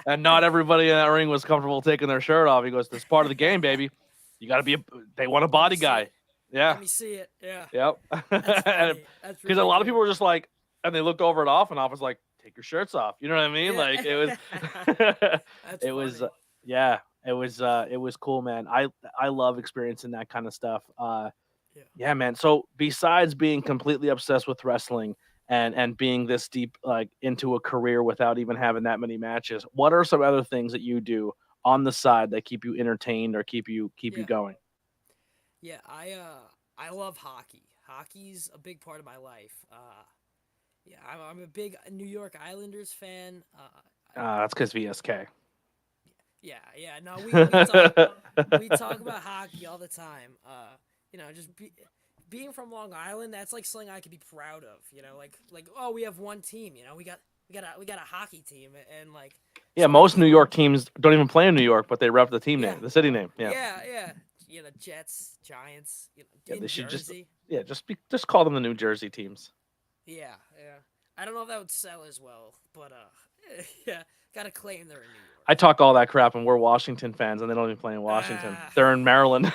and not everybody in that ring was comfortable taking their shirt off. He goes, "This is part of the game, baby. You got to be. They want a Let me body see guy." it. Yeah, Let me see it. Yeah. yep. That's Because funny. That's a really lot of good. people were just like, and they looked over at Off, and Off was like, "Take your shirts off." You know what I mean? Yeah. Like it was, That's it was, funny. yeah, it was cool, man. I love experiencing that kind of stuff. Yeah. Yeah, man. So besides being completely obsessed with wrestling and being this deep like into a career without even having that many matches, what are some other things that you do on the side that keep you entertained or keep you Yeah. going? Yeah. I love hockey. Hockey's a big part of my life. Yeah. I'm a big New York Islanders fan. That's because VSK. Yeah. Yeah. No, we talk about hockey all the time. Just being from Long Island, that's like something I could be proud of. Like oh, we have one team. We got a hockey team, and like Yeah, so many most New people. York teams don't even play in New York, but they rep the team Yeah, name, the city name. Yeah, yeah. Jets, Giants, yeah. in They should just Jersey. yeah just call them the New Jersey teams. Yeah, yeah. I don't know if that would sell as well, but yeah, gotta claim they're in New I York. talk all that crap, and we're Washington fans, and they don't even play in Washington. Ah, They're in Maryland.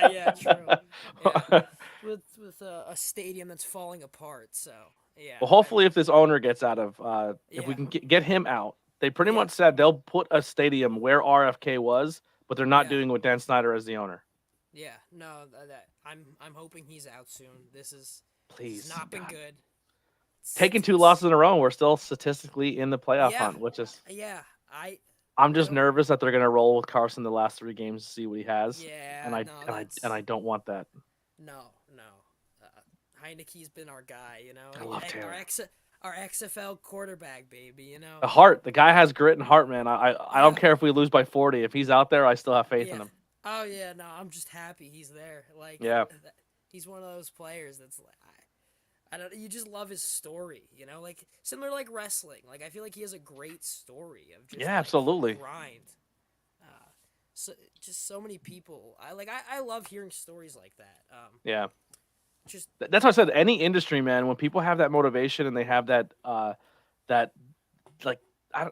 yeah, true. Yeah, with a stadium that's falling apart. So yeah, Well, hopefully, if this owner gets out of, if we yeah, can get him out, they pretty yeah, much said they'll put a stadium where RFK was, but they're not yeah, doing it with Dan Snyder as the owner. yeah. No, that I'm hoping he's out soon. This has Please, not been God, good. taking two It's losses in a row, we're still statistically in the playoff yeah, hunt, which is yeah. I'm I just don't. nervous that they're gonna roll with Carson the last three games to see what he has, and Yeah, I no, and I and I don't want that. no. Heineke's been our guy, I love our Taylor. our XFL quarterback, baby, The heart, the guy has grit and heart, man. I don't Yeah, care if we lose by 40. If he's out there, I still have faith in yeah. him. Oh yeah, no, I'm just happy he's there. Like, Yeah, he's one of those players that's like, I don't. You just love his story, like similar to, like wrestling. Like I feel like he has a great story of just yeah, like absolutely. grind. So just so many people. I love hearing stories like that. Yeah. Just That's what I said. Any industry, man, when people have that motivation and they have that like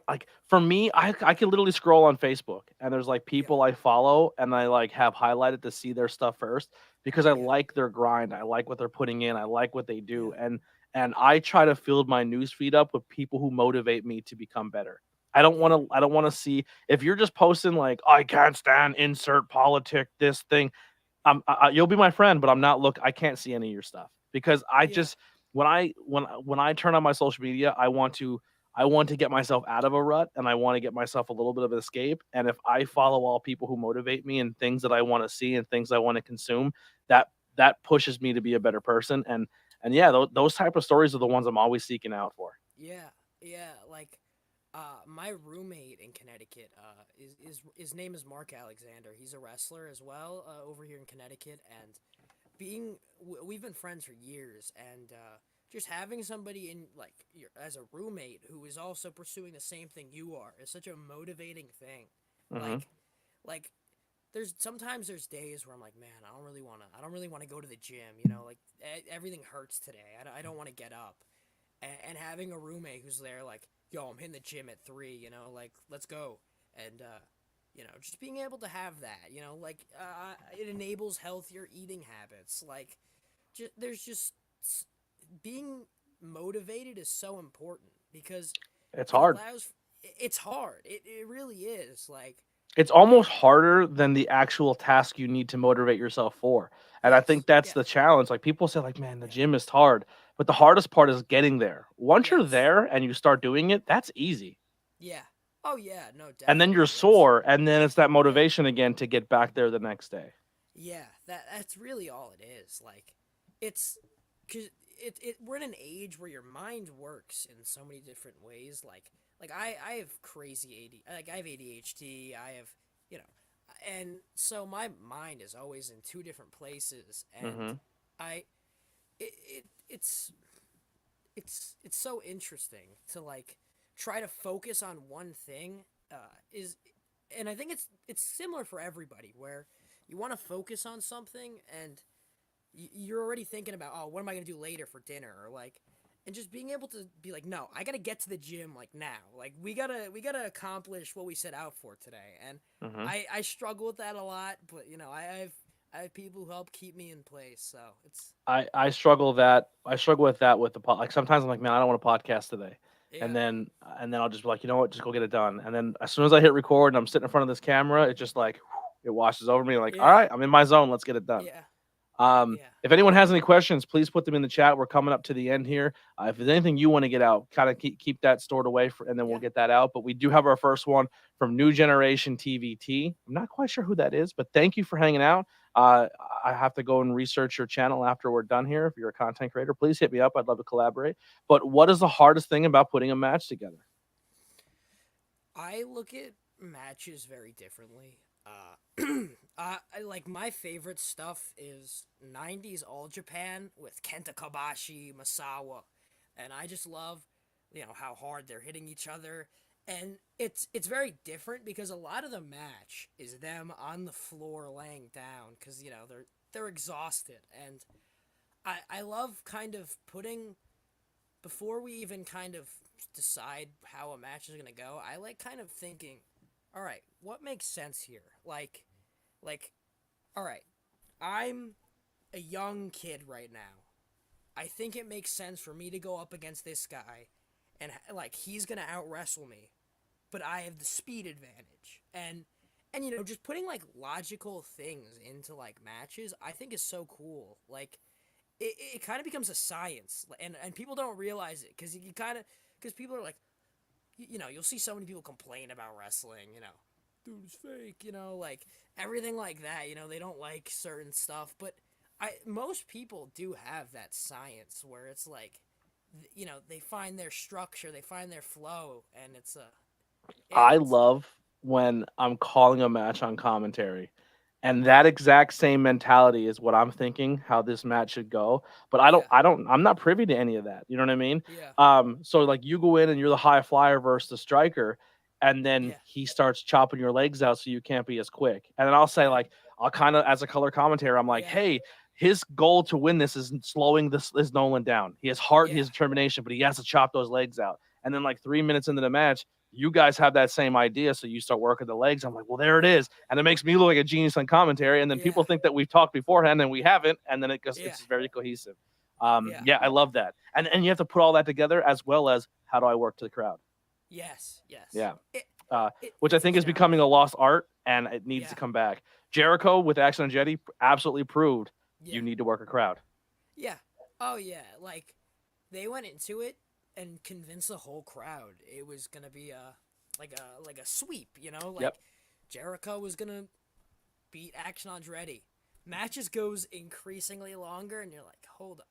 like for me, I can literally scroll on Facebook and there's like yeah, people I follow and I like have highlighted to see their stuff first because I yeah, like their grind. I like what they're putting in. I like what they yeah, do. And I try to fill my news feed up with people who motivate me to become better. yeah, I don't want to see if you're just posting like I can't stand insert politic this thing. You'll be my friend, but I'm not look. I can't see any of your stuff because I yeah, just when I turn on my social media, I want to get myself out of a rut and I want to get myself a little bit of an escape. And if I yeah, follow all people who motivate me and things that I want to see and things I want to consume, that that pushes me to be a better person. And yeah, those type of stories are the ones I'm always seeking out for. yeah, yeah. Like, my roommate in Connecticut, is his name is Mark Alexander. He's a wrestler as well, over here in Connecticut, and we've been friends for years, and just having somebody in like your as a roommate who is also pursuing the same thing you are is such a motivating thing. Hmm. Like like there's days where I'm like, man, I don't really want to go to the gym. Like everything hurts today. I don't want to get up. And having a roommate who's there, like, yo, I'm hitting the gym at 3. Like, let's go. And just being able to have that, like, it enables healthier eating habits. Like, there's just being motivated is so important because It's it hard. allows. It's hard. It really is. Like, It's it. almost harder than the actual task you need to motivate yourself for. And I think Yes. that's Yeah. the challenge. Like people say, like, man, the Yeah. gym is hard. But the hardest part is getting there. Once you're Yes. there and you start doing it, that's easy. Yeah. Oh yeah. No, And then you're definitely. It's sore, and then it's that yeah. motivation again to get back there the next day. Yeah, that's really all it is. Like, it's because we're in an age where your mind works in so many different ways. Like I have crazy AD, like I have ADHD. I have you know, and so my mind is always in two different places, and Hmm. I it, it it's so interesting to like try to focus on one thing. Is and I think it's similar for everybody where you want to focus on something and you're already thinking about, oh, what am I going to do later for dinner, or like, and just being able to be like, no, I got to get to the gym like now, like we gotta accomplish what we set out for today. And Hmm. I struggle with that a lot, but I have people who help keep me in place, so it's I struggle with that with the like sometimes I'm like, man, I don't want to podcast today. yeah, And then I'll just be like, you know what, just go get it done. And then as soon as I hit record and I'm sitting in front of this camera, it just like it washes over me like, all yeah, right, I'm in my zone, let's get it done. yeah, yeah, If anyone has any questions, please put them in the chat. We're coming up to the end here. If there's anything you want to get out, kind of keep that stored away, and then we'll yeah. get that out. But we do have our first one from New Generation TVT. I'm not quite sure who that is, but thank you for hanging out. Uh, I have to go and research your channel after we're done here. If you're a content creator, please hit me up. I'd love to collaborate. But what is the hardest thing about putting a match together? I look at matches very differently. Like my favorite stuff is '90s All Japan with Kenta Kobashi, Masawa, and I just love, how hard they're hitting each other, and it's very different because a lot of the match is them on the floor laying down because they're exhausted, and I love kind of putting before we even kind of decide how a match is gonna go, I like kind of thinking, all right, what makes sense here? Like, all right, I'm a young kid right now. I think it makes sense for me to go up against this guy, and like he's gonna out wrestle me, but I have the speed advantage, and just putting like logical things into like matches, I think is so cool. Like it kind of becomes a science, and people don't realize it because you kind of because people are like, you'll see so many people complain about wrestling, dude, it's fake, like everything like that, they don't like certain stuff, but most people do have that science where it's like, they find their structure, they find their flow, and I it's love when I'm calling a match on commentary. And that exact same mentality is what I'm thinking how this match should go. But yeah, I'm not privy to any of that. You know what I mean? yeah, So like you go in and you're the high flyer versus the striker, and then yeah, he starts chopping your legs out so you can't be as quick. And then I'll say yeah, like I'll kind of as a color commentator, I'm like, yeah, hey, his goal to win this is slowing this Nolan down. He has heart, he yeah, has determination, but he has to chop those legs out. And then like 3 minutes into the match, you guys have that same idea, so you start working the legs. I'm like, well, there it yeah, is, and it makes me look like a genius on commentary. And then yeah, people think that we've talked beforehand, and we haven't, and then yeah, it's very cohesive. yeah, Yeah, I love that, and you have to put all that together as well as how do I work to the crowd? yes, yes, Yeah, which I it's a think is becoming challenge. a lost art, and it needs to Yeah, come back. Jericho with Action and Jetty absolutely proved yeah, you need to work a crowd. yeah. Oh yeah, like they went into it and convinced the whole crowd it was gonna be a sweep. Yep. Like Jericho was gonna beat Action Andretti. Matches goes increasingly longer, and you're like, hold up.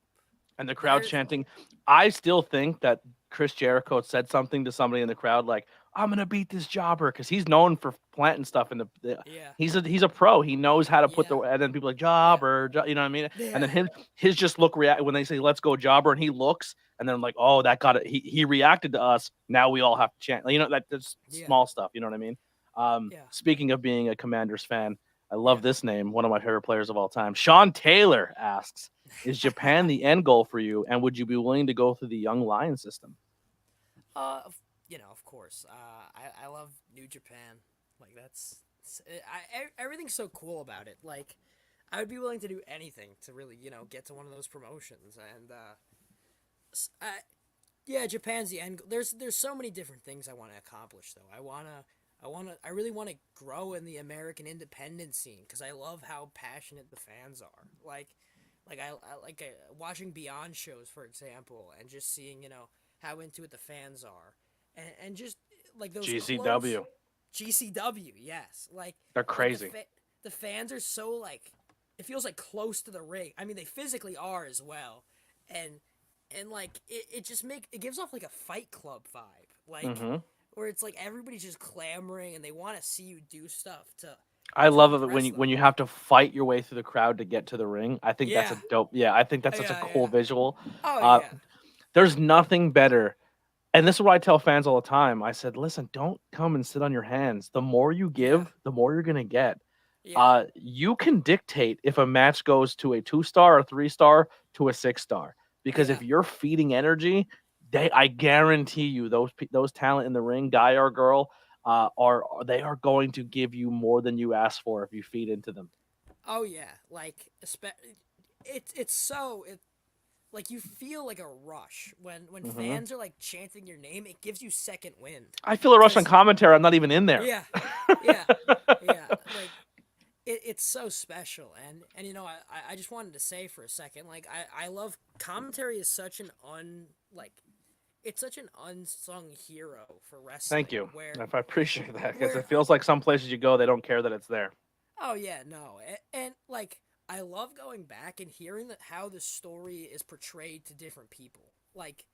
And the crowd There's chanting. I still think that Chris Jericho said something to somebody in the crowd like, "I'm gonna beat this jobber," because he's known for planting stuff in the. yeah, He's a pro. He knows how to put the. yeah, And then people are like yeah, you know what I mean? And then yeah, his just look react when they say "Let's go jobber," and he looks, and then I'm like, "Oh, that got it." He reacted to us. Now we all have to chant. You know that's yeah, small stuff. You know what I mean? yeah, Speaking of being a Commanders fan, I love yeah. this name. One of my favorite players of all time. Sean Taylor asks. Is Japan the end goal for you, and would you be willing to go through the young lion system? Of course. I love New Japan. Like everything's so cool about it. Like, I would be willing to do anything to really, get to one of those promotions. And yeah, Japan's the end. There's so many different things I want to accomplish though. I really want to grow in the American independent scene because I love how passionate the fans are. Watching Beyond shows, for example, and just seeing how into it the fans are, and just like those close GCW. GCW, yes, They're like crazy. the fans are so like it feels like close to the ring. I mean, they physically are as well, and like it gives off like a Fight Club vibe, like Hmm. where it's like everybody's just clamoring and they want to see you do stuff I to love it impress them. when you have to fight your way through the crowd to get to the ring. I think that's Yeah, a dope. Yeah, I think that's such a yeah, cool yeah. visual. Oh Uh, yeah, there's nothing better. And this is what I tell fans all the time. I said, listen, don't come and sit on your hands. The more you yeah, give, the more you're gonna get. yeah. You can dictate if a match goes to a 2-star or 3-star to a 6-star because Yeah. if you're feeding energy, I guarantee you those talent in the ring, guy or girl, they are going to give you more than you ask for if you feed into them. Oh yeah. It's so like you feel like a rush when Hmm. fans are like chanting your name. It gives you second wind. I feel a rush on Cause commentary. I'm not even in there. yeah, yeah, yeah. Like it's so special, and I just wanted to say for a second, like I love commentary is such an it's such an unsung hero for Thank wrestling you. where If I appreciate that because where it feels like some places you go, they don't care that it's there. oh yeah, no, and like I love going back and hearing how the story is portrayed to different people. Like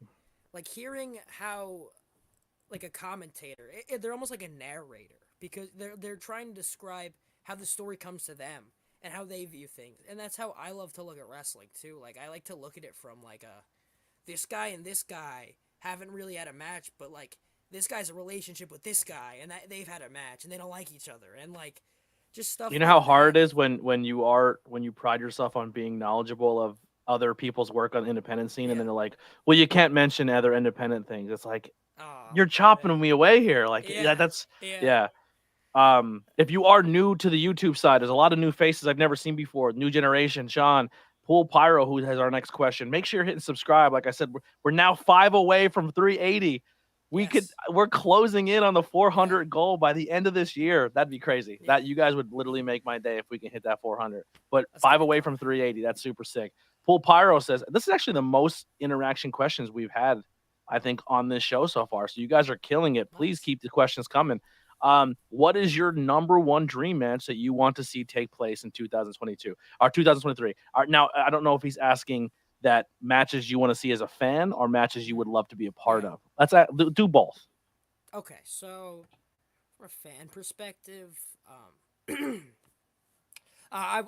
hearing how like a commentator, they're almost like a narrator because they're trying to describe how the story comes to them and how they view things, and that's how I love to look at wrestling too. Like I like to look at it from like this guy and this guy haven't really had a match, but like this guy's a relationship with this guy and that they've had a match and they don't like each other and like just You stuff know how like that. hard it is when you pride yourself on being knowledgeable of other people's work on the independent scene, and Yeah. then they're like, "Well, you can't mention other independent things." It's like Oh, you're man. chopping me away here. Like Yeah. that's Yeah. yeah. If you are new to the YouTube side, there's a lot of new faces I've never seen before. New generation, Sean, Pool Pyro, who has our next question. Make sure you're hitting subscribe. Like I said, we're now 5 away from 380. Yes. We're closing in on the Yeah. 400 goal by the end of this year. That'd be crazy. Yeah. That you guys would literally make my day if we can hit that 400. But That's gonna five be away tough. from 380. That's super sick. Pool Pyro says this is actually the most interaction questions we've had, I think, on this show so far. So you guys are killing it. Please Nice. keep the questions coming. What is your number one dream match that you want to see take place in 2022 or 2023? Now, I don't know if he's asking that matches you want to see as a fan or matches you would love to be a part Yeah. of. Let's do both. Okay. So, from a fan perspective,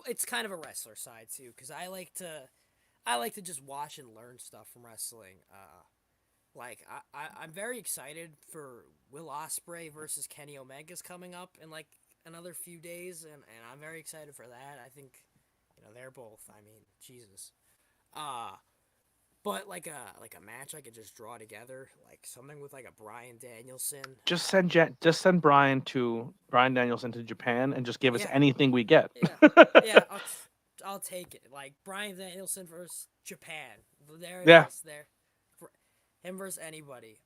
it's kind of a wrestler side too, because I like to just watch and learn stuff from wrestling. I'm very excited for Will Ospreay versus Kenny Omega's coming up in like another few days, and I'm very excited for that. I think, they're both. I mean, Jesus. Uh but like a match I could just draw together, like something with like a Brian Danielson. Just send Brian Danielson to Japan and just give us Yeah, anything we get. yeah, yeah. I'll take it. Like Brian Danielson versus Japan. There it Yeah, is. There, for him versus anybody.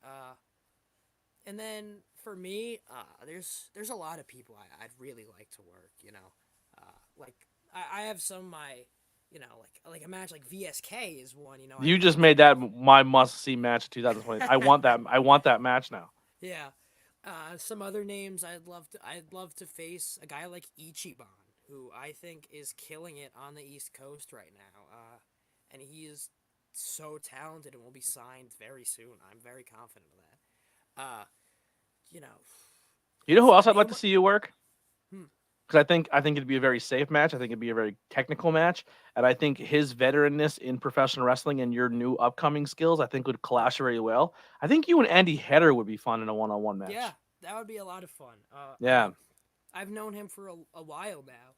And then for me, there's a lot of people I'd really like to work. Like I have some of my, like a match like VSK is one. I'd you love just to made that work. my must see match of 2020. I want that. I want that match now. Yeah. Some other names I'd love to face a guy like Ichiban, who I think is killing it on the East Coast right now. And he is so talented and will be signed very soon. I'm very confident of that. You know, You know who else I'd like name to what? see you work? Hmm. Because I think it'd be a very safe match. I think it'd be a very technical match, and I think his veteranness in professional wrestling and your new upcoming skills, I think would clash very well. I think you and Andy Header would be fun in a one-on-one Yeah, match. that would be a lot of fun. I Yeah, mean, I've known him for a while now,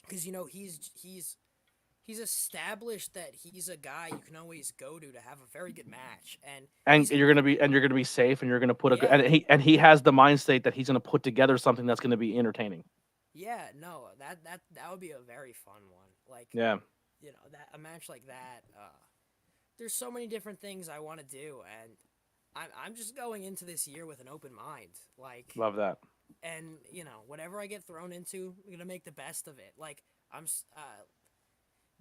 because he's established that he's a guy you can always go to have a very good match, and and he's a you're gonna be safe, and you're gonna put a good, yeah. and he has the mind state that he's gonna put together something that's gonna be entertaining. Yeah, no, that would be a very fun one. Like, Yeah, that a match like that. There's so many different things I want to do, and I'm just going into this year with an open mind. Like, love that. and whatever I get thrown into, I'm gonna make the best of it. Like,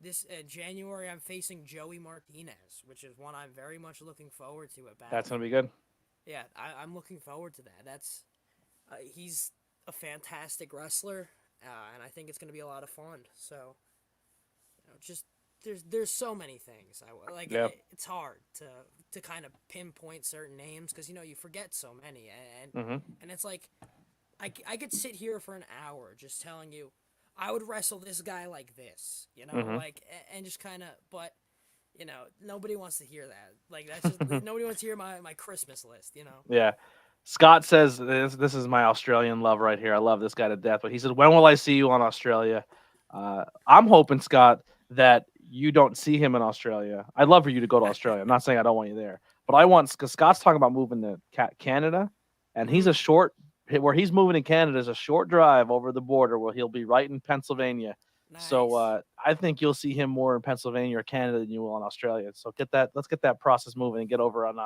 this January I'm facing Joey Martinez, which is one I'm very much looking forward to at That's gonna be Battlefield. good. Yeah, I'm looking forward to that. He's a fantastic wrestler, and I think it's going to be a lot of fun. So, just there's so many things. Yeah. It's hard to kind of pinpoint certain names because you forget so many, Hmm. and it's like I could sit here for an hour just telling you I would wrestle this guy like this, Hmm. and just kind of, but nobody wants to hear that. Like, that's just nobody wants to hear my Christmas list. Yeah. Scott says this is my Australian love right here. I love this guy to death. But he said, "When will I see you on Australia?" I'm hoping, Scott, that you don't see him in Australia. I'd love for you to go to Australia. I'm not saying I don't want you there, but I want, because Scott's talking about moving to Canada, and he's Mm, a short where he's moving in Canada is a short drive over the border where he'll be right in Pennsylvania. So nice. I think you'll see him more in Pennsylvania or Canada than you will in Australia. So let's get that process moving and get over on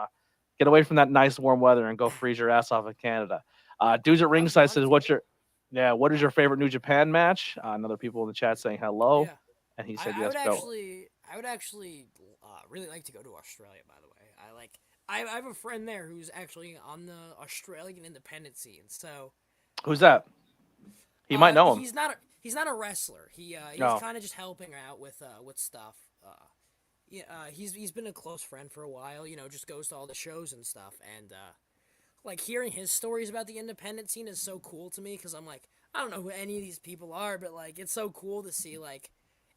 get away from that nice warm weather and go freeze your ass off in Canada. Dudes at I would ringside love says, to. what is your favorite New Japan match?" Another people in the chat saying hello, Yeah. and he I, said I yes, would go. actually, I would actually really like to go to Australia. By the way, I have a friend there who's actually on the Australian independent scene. So, Who's that? He might know him. he's not a wrestler. He's No. kind of just helping out with stuff. Yeah, he's been a close friend for a while. Just goes to all the shows and stuff. And like, hearing his stories about the independent scene is so cool to me because I'm like, I don't know who any of these people are, but like, it's so cool to see, like,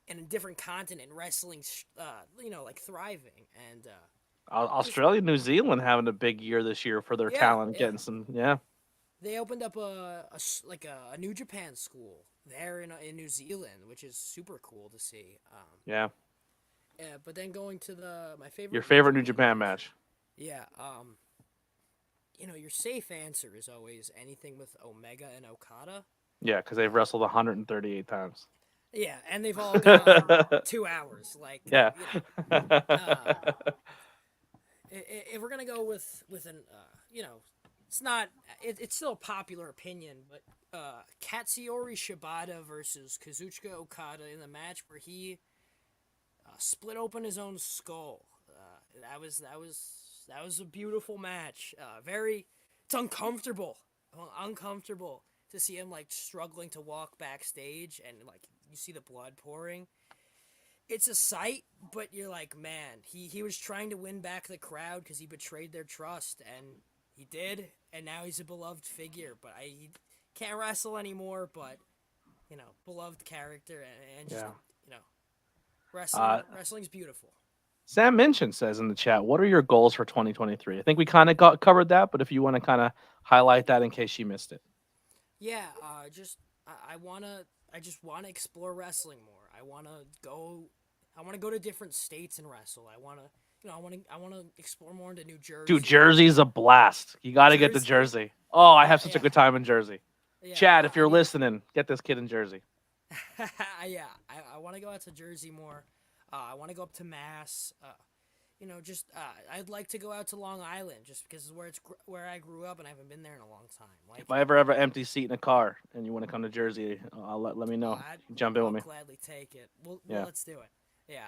in a different continent wrestling, like, thriving. And just Australia, New Zealand having a big year this year for their yeah, talent, yeah. getting some, yeah. They opened up a New Japan school there in New Zealand, which is super cool to see. Yeah. Yeah, but then going to my Your favorite New favorite New Japan Japan match. match? Yeah, your safe answer is always anything with Omega and Okada. Yeah, because they've wrestled 138 times. Yeah, and they've all gone 2 hours. Like, Yeah. uh, if we're gonna go with an it's not it's still a popular opinion, but Katsuyori Shibata versus Kazuchika Okada in the match where he split open his own skull. That was a beautiful match. It's uncomfortable, uncomfortable to see him, like, struggling to walk backstage, and, like, you see the blood pouring. It's a sight, but you're like, man, he was trying to win back the crowd because he betrayed their trust, and he did, and now he's a beloved figure. But he can't wrestle anymore, but beloved character, and just Yeah. you know, Uh, wrestling's beautiful. Sam Minchin says in the chat, "What are your goals for 2023?" I think we kind of got covered that, but if you want to kind of highlight that in case you missed it. Yeah, just I just wanna explore wrestling more. I wanna go to different states and wrestle. I wanna explore more into New Dude, Jersey. Jersey's a blast. You got to get to Jersey, Jersey. Oh, I yeah, have such a yeah, good time in Jersey. yeah. Chad, if I you're need, listening, get this kid in Jersey. yeah. I want to go out to Jersey more. I want to go up to Mass. Just I'd like to go out to Long Island just because it's where I grew up and I haven't been there in a long time. Like, If I ever have an empty seat in a car and you want to come to Jersey, let me know. I Jump in with I'll me. gladly take it. Well, Yeah. let's do it. Yeah,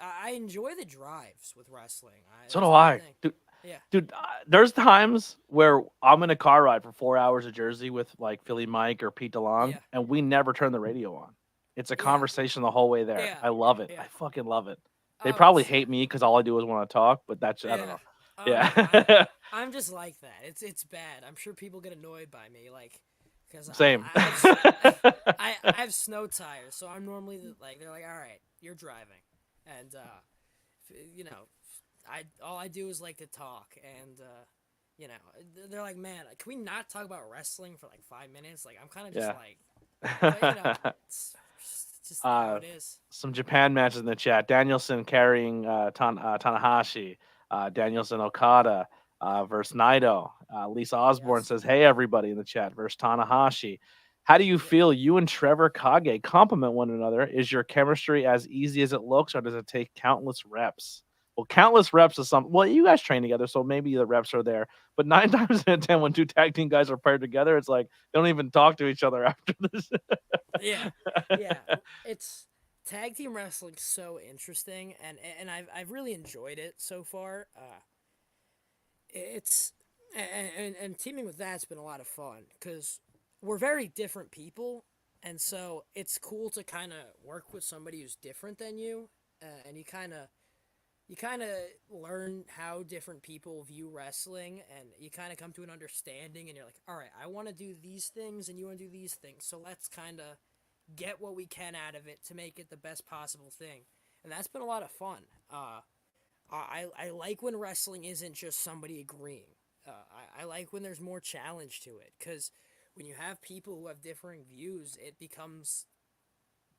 I enjoy the drives with wrestling. So That's do one I, thing. dude. Yeah. Dude, there's times where I'm in a car ride for 4 hours to Jersey with like Philly Mike or Pete DeLong, Yeah. and we never turn the radio on. It's a Yeah. conversation the whole way there. Yeah. I love it. Yeah. I fucking love it. They Oh, probably it's hate me because all I do is want to talk, but that's I don't yeah. know. Oh no, Yeah, I'm just like that. It's bad. I'm sure people get annoyed by me, like, because same. I have snow tires, so I'm normally like they're like, all right, you're driving, and you know, all I do is like to talk, and you know, they're like, man, can we not talk about wrestling for like 5 minutes? Like, I'm kind of just Yeah. like, but you know, it's just how uh, it is. some Japan matches in the chat. Danielson carrying Tanahashi. Danielson Okada versus Naito. Lisa Osborne Yes. says, "Hey everybody in the chat versus Tanahashi. How do you Yeah. feel you and Trevor Kage complement one another? Is your chemistry as easy as it looks, or does it take countless reps?" Well, countless reps is something. Well, you guys train together, so maybe the reps are there. But 9 times out of 10, when two tag team guys are paired together, it's like they don't even talk to each other after this. Yeah, yeah. It's tag team wrestling so interesting, and I've really enjoyed it so far. It's and teaming with that's been a lot of fun because we're very different people, and so it's cool to kind of work with somebody who's different than you, and you kind of learn how different people view wrestling, and you kind of come to an understanding, and you're like, all right, I want to do these things and you want to do these things, so let's kind of get what we can out of it to make it the best possible thing. And that's been a lot of fun. I like when wrestling isn't just somebody agreeing. I like when there's more challenge to it, because when you have people who have differing views, it becomes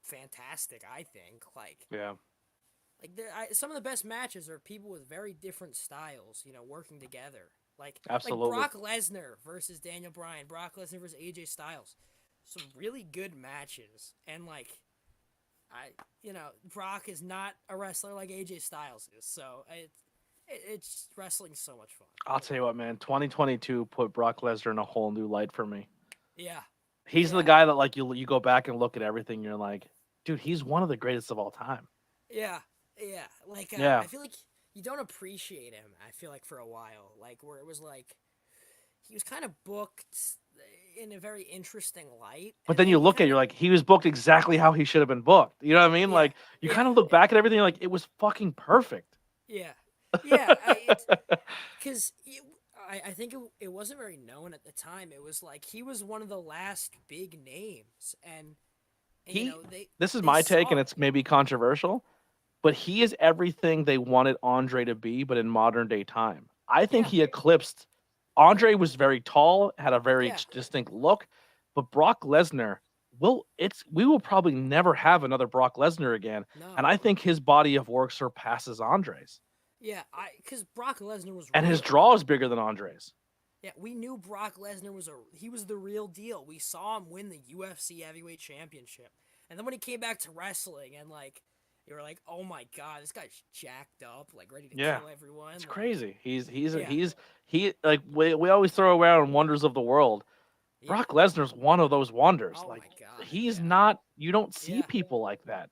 fantastic. I think Yeah, some of the best matches are people with very different styles, working together. Like absolutely. Brock Lesnar versus Daniel Bryan, Brock Lesnar versus AJ Styles, some really good matches. And Brock is not a wrestler like AJ Styles is, so it's wrestling's so much fun. I'll tell you what, man. 2022 put Brock Lesnar in a whole new light for me. Yeah, He's the yeah, guy that like you go back and look at everything. You're like, dude, he's one of the greatest of all time. yeah, yeah. Like Yeah, I feel like you don't appreciate him. I feel like for a while, like where it was like he was kind of booked in a very interesting light, but and then you then you look at it, kind you're of like, he was booked exactly how he should have been booked. You know what I mean? yeah, Like you yeah, kind of look back at everything, you're like, it was fucking perfect. yeah, yeah. It's because I think it wasn't very known at the time. It was like he was one of the last big names, and he. they This is they my take, and saw it. it's maybe controversial, but he is everything they wanted Andre to be, but in modern day time. I think Yeah, he eclipsed. Andre was very tall, had a very yeah, distinct look, but Brock Lesnar we will probably never have another Brock Lesnar again, and no, I think his body of work surpasses Andre's, yeah. Because Brock Lesnar was and his real. draw is bigger than Andre's. Yeah, we knew Brock Lesnar he was the real deal. We saw him win the UFC Heavyweight Championship, and then when he came back to wrestling, and you were like, oh my god, this guy's jacked up, like ready to Yeah, kill everyone. it's Like, crazy. He's yeah, he like we always throw around wonders of the world. yeah. Brock Lesnar's one of those wonders. Oh Like my god, he's yeah, not you don't see yeah. people like that.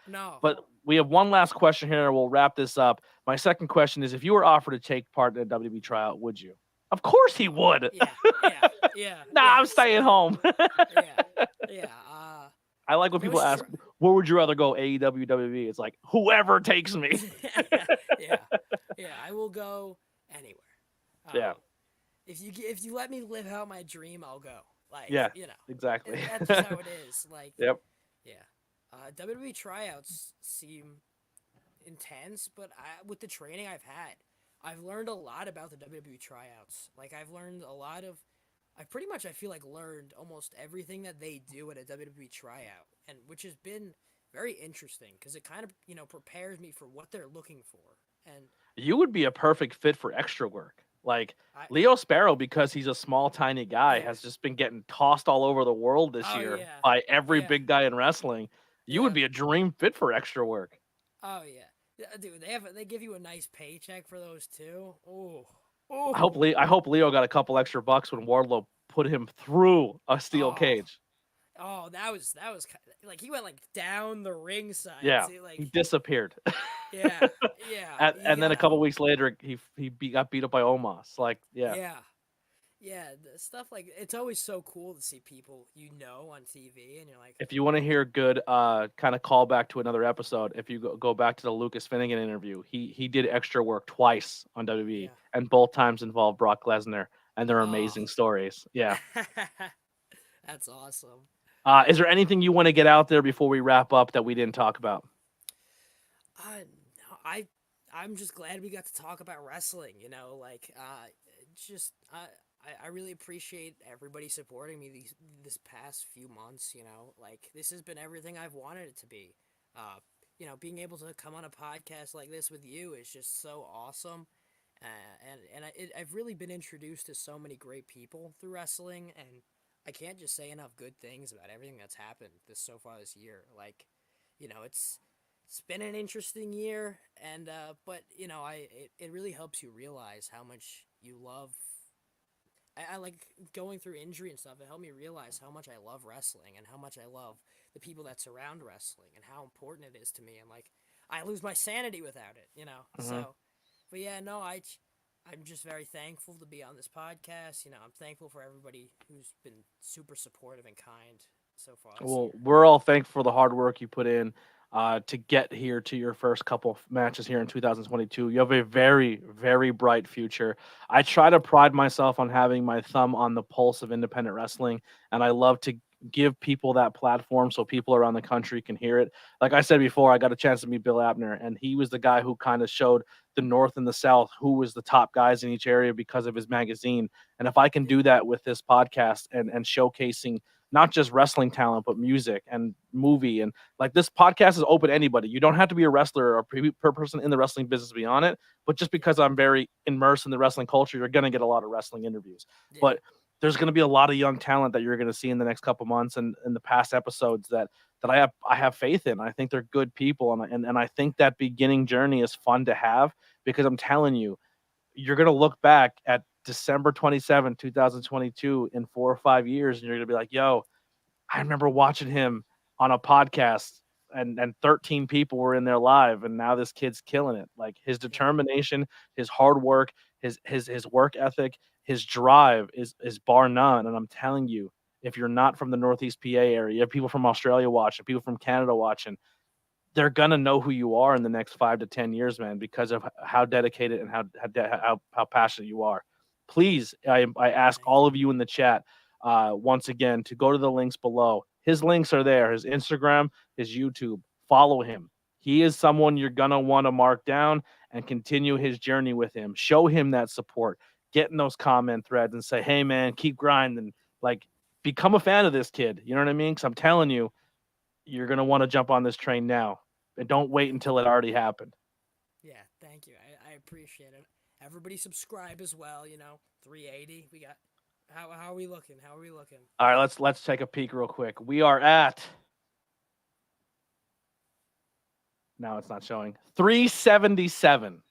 No, But we have one last question here and we'll wrap this up. My second question is if you were offered to take part in a WWE tryout, would you? Of course he would. yeah, yeah, yeah, Nah, yeah. I'm staying home. Yeah, yeah. I like when There people was ask, where would you rather go, AEW, WWE? It's like, whoever takes me. yeah, yeah. I will go anywhere. Yeah. If you let me live out my dream, I'll go. Yeah, exactly. That's just how it is. Yep. Yeah. WWE tryouts seem intense, but with the training I've learned a lot about the WWE tryouts. Like I've learned a lot of, I feel like learned almost everything that they do at a WWE tryout, and which has been very interesting because it kind of prepares me for what they're looking for. And You would be a perfect fit for extra work. Like I Leo Sparrow, because he's a small, tiny guy, yeah, has just been getting tossed all over the world this oh year yeah, by every yeah, big guy in wrestling. You would yeah, be a dream fit for extra work. oh yeah. Yeah, dude, they give you a nice paycheck for those too. Oh, oh, I hope Leo got a couple extra bucks when Wardlow put him through a steel oh. cage. Oh, that was like he went like down the ringside. Yeah, See, like he disappeared. yeah, yeah. You And then a gotta, couple weeks later, got beat up by Omos. Like, yeah, yeah, Yeah, the stuff like it's always so cool to see people on TV, and you're like, If you want to hear a good kind of callback to another episode, if you go back to the Lucas Finnegan interview, he did extra work twice on WWE, yeah, and both times involved Brock Lesnar, and they're oh, amazing stories. Yeah. that's awesome. Is there anything you want to get out there before we wrap up that we didn't talk about? No, I'm just glad we got to talk about wrestling. Just I really appreciate everybody supporting me this past few months. Like this has been everything I've wanted it to be. Uh, being able to come on a podcast like this with you is just so awesome. I've really been introduced to so many great people through wrestling, and I can't just say enough good things about everything that's happened so far this year. Like, it's been an interesting year, and but it really helps you realize how much you love. I like going through injury and stuff. It helped me realize how much I love wrestling and how much I love the people that surround wrestling and how important it is to me. And like, I lose my sanity without it. Hmm. So, but yeah, no, I'm just very thankful to be on this podcast. I'm thankful for everybody who's been super supportive and kind so far this Well, year. we're all thankful for the hard work you put in to get here to your first couple of matches here in 2022. You have a very, very bright future. I try to pride myself on having my thumb on the pulse of independent wrestling, and I love to give people that platform so people around the country can hear it. Like I said before, I got a chance to meet Bill Abner, and he was the guy who kind of showed the North and the South who was the top guys in each area because of his magazine. And if I can Yeah, do that with this podcast and showcasing not just wrestling talent, but music and movie. And like this podcast is open to anybody. You don't have to be a wrestler or per person in the wrestling business to be on it. But just yeah, because I'm very immersed in the wrestling culture, you're going to get a lot of wrestling interviews. yeah. But there's going to be a lot of young talent that you're going to see in the next couple months and in the past episodes that I have faith in. I think they're good people, and I think that beginning journey is fun to have because I'm telling you, you're going to look back at December 27, 2022 in 4 or 5 years, and you're going to be like, yo, I remember watching him on a podcast and 13 people were in there live and now this kid's killing it. Like his Yeah. determination, his hard work, his work ethic, his drive is bar none. And I'm telling you, if you're not from the Northeast PA area, you have people from Australia watching, people from Canada watching, they're gonna know who you are in the next 5 to 10 years, man, because of how dedicated and how passionate you are. Please, I ask Thank all you. of you in the chat once again to go to the links below. His links are there. His Instagram, his YouTube. Follow him. He is someone you're gonna want to mark down and continue his journey with him. Show him that support. Get in those comment threads and say, "Hey, man, keep grinding." Like, become a fan of this kid. You know what I mean? Because I'm telling you, you're going to want to jump on this train now and don't wait Thank you. until it already happened. Yeah, thank you. I appreciate it. Everybody subscribe as well. 380. We got. How are we looking? How are we looking? All right, let's take a peek real quick. We are at now it's not showing 377.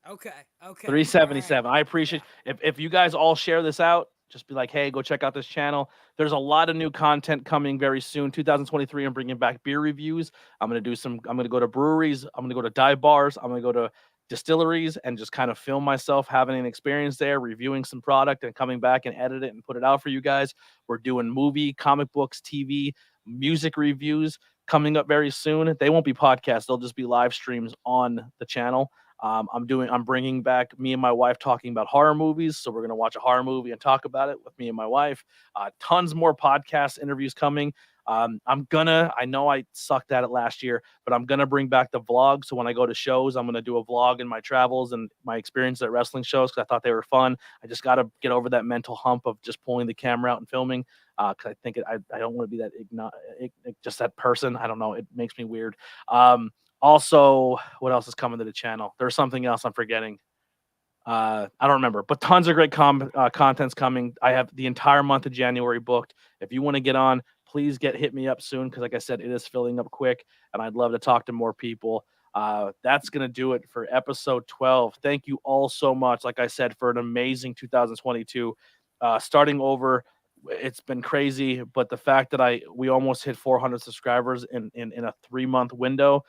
Okay. Okay. All right. 377. I Yeah. appreciate if you guys all share this out, just be like, hey, go check out this channel. There's a lot of new content coming very soon. 2023, I'm bringing back beer reviews. I'm going to go to breweries. I'm going to go to dive bars. I'm going to go to distilleries and just kind of film myself having an experience there, reviewing some product and coming back and edit it and put it out for you guys. We're doing movie, comic books, TV, music reviews coming up very soon. They won't be podcasts. They'll just be live streams on the channel. I'm bringing back me and my wife talking about horror movies. So we're going to watch a horror movie and talk about it with me and my wife. Tons more podcast interviews coming. I know I sucked at it last year, but I'm going to bring back the vlog. So when I go to shows, I'm going to do a vlog in my travels and my experience at wrestling shows because I thought they were fun. I just got to get over that mental hump of just pulling the camera out and filming because I think I don't want to be just that person. I don't know. It makes me weird. Also, what else is coming to the channel? There's something else I'm forgetting. I don't remember, but tons of great content's coming. I have the entire month of January booked. If you want to get on, please hit me up soon because, like I said, it is filling up quick, and I'd love to talk to more people. That's gonna do it for episode 12. Thank you all so much. Like I said, for an amazing 2022. Starting over, it's been crazy, but the fact that we almost hit 400 subscribers in a 3 month window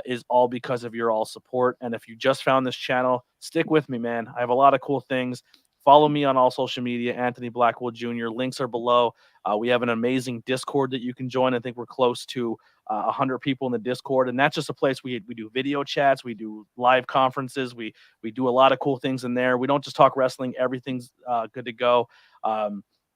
is all because of your all support. And if you just found this channel, stick with me, man. I have a lot of cool things. Follow me on all social media, Anthony Blackwell Jr. Links are below. We have an amazing Discord that you can join. I think we're close to 100 people in the Discord, and that's just a place we do video chats, we do live conferences, we do a lot of cool things in there. We don't just talk wrestling; everything's good to go.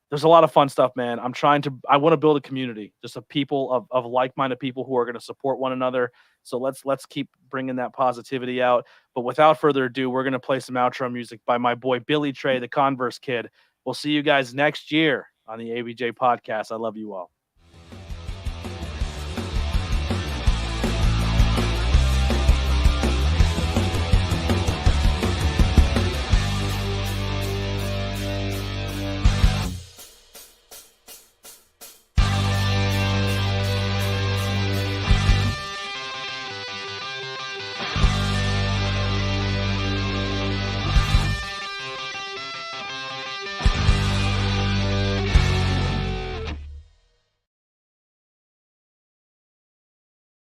There's a lot of fun stuff, man. I want to build a community, just of people of like-minded people who are going to support one another. So let's keep bringing that positivity out. But without further ado, we're going to play some outro music by my boy Billy Trey, the Converse Kid. We'll see you guys next year on the ABJ podcast. I love you all.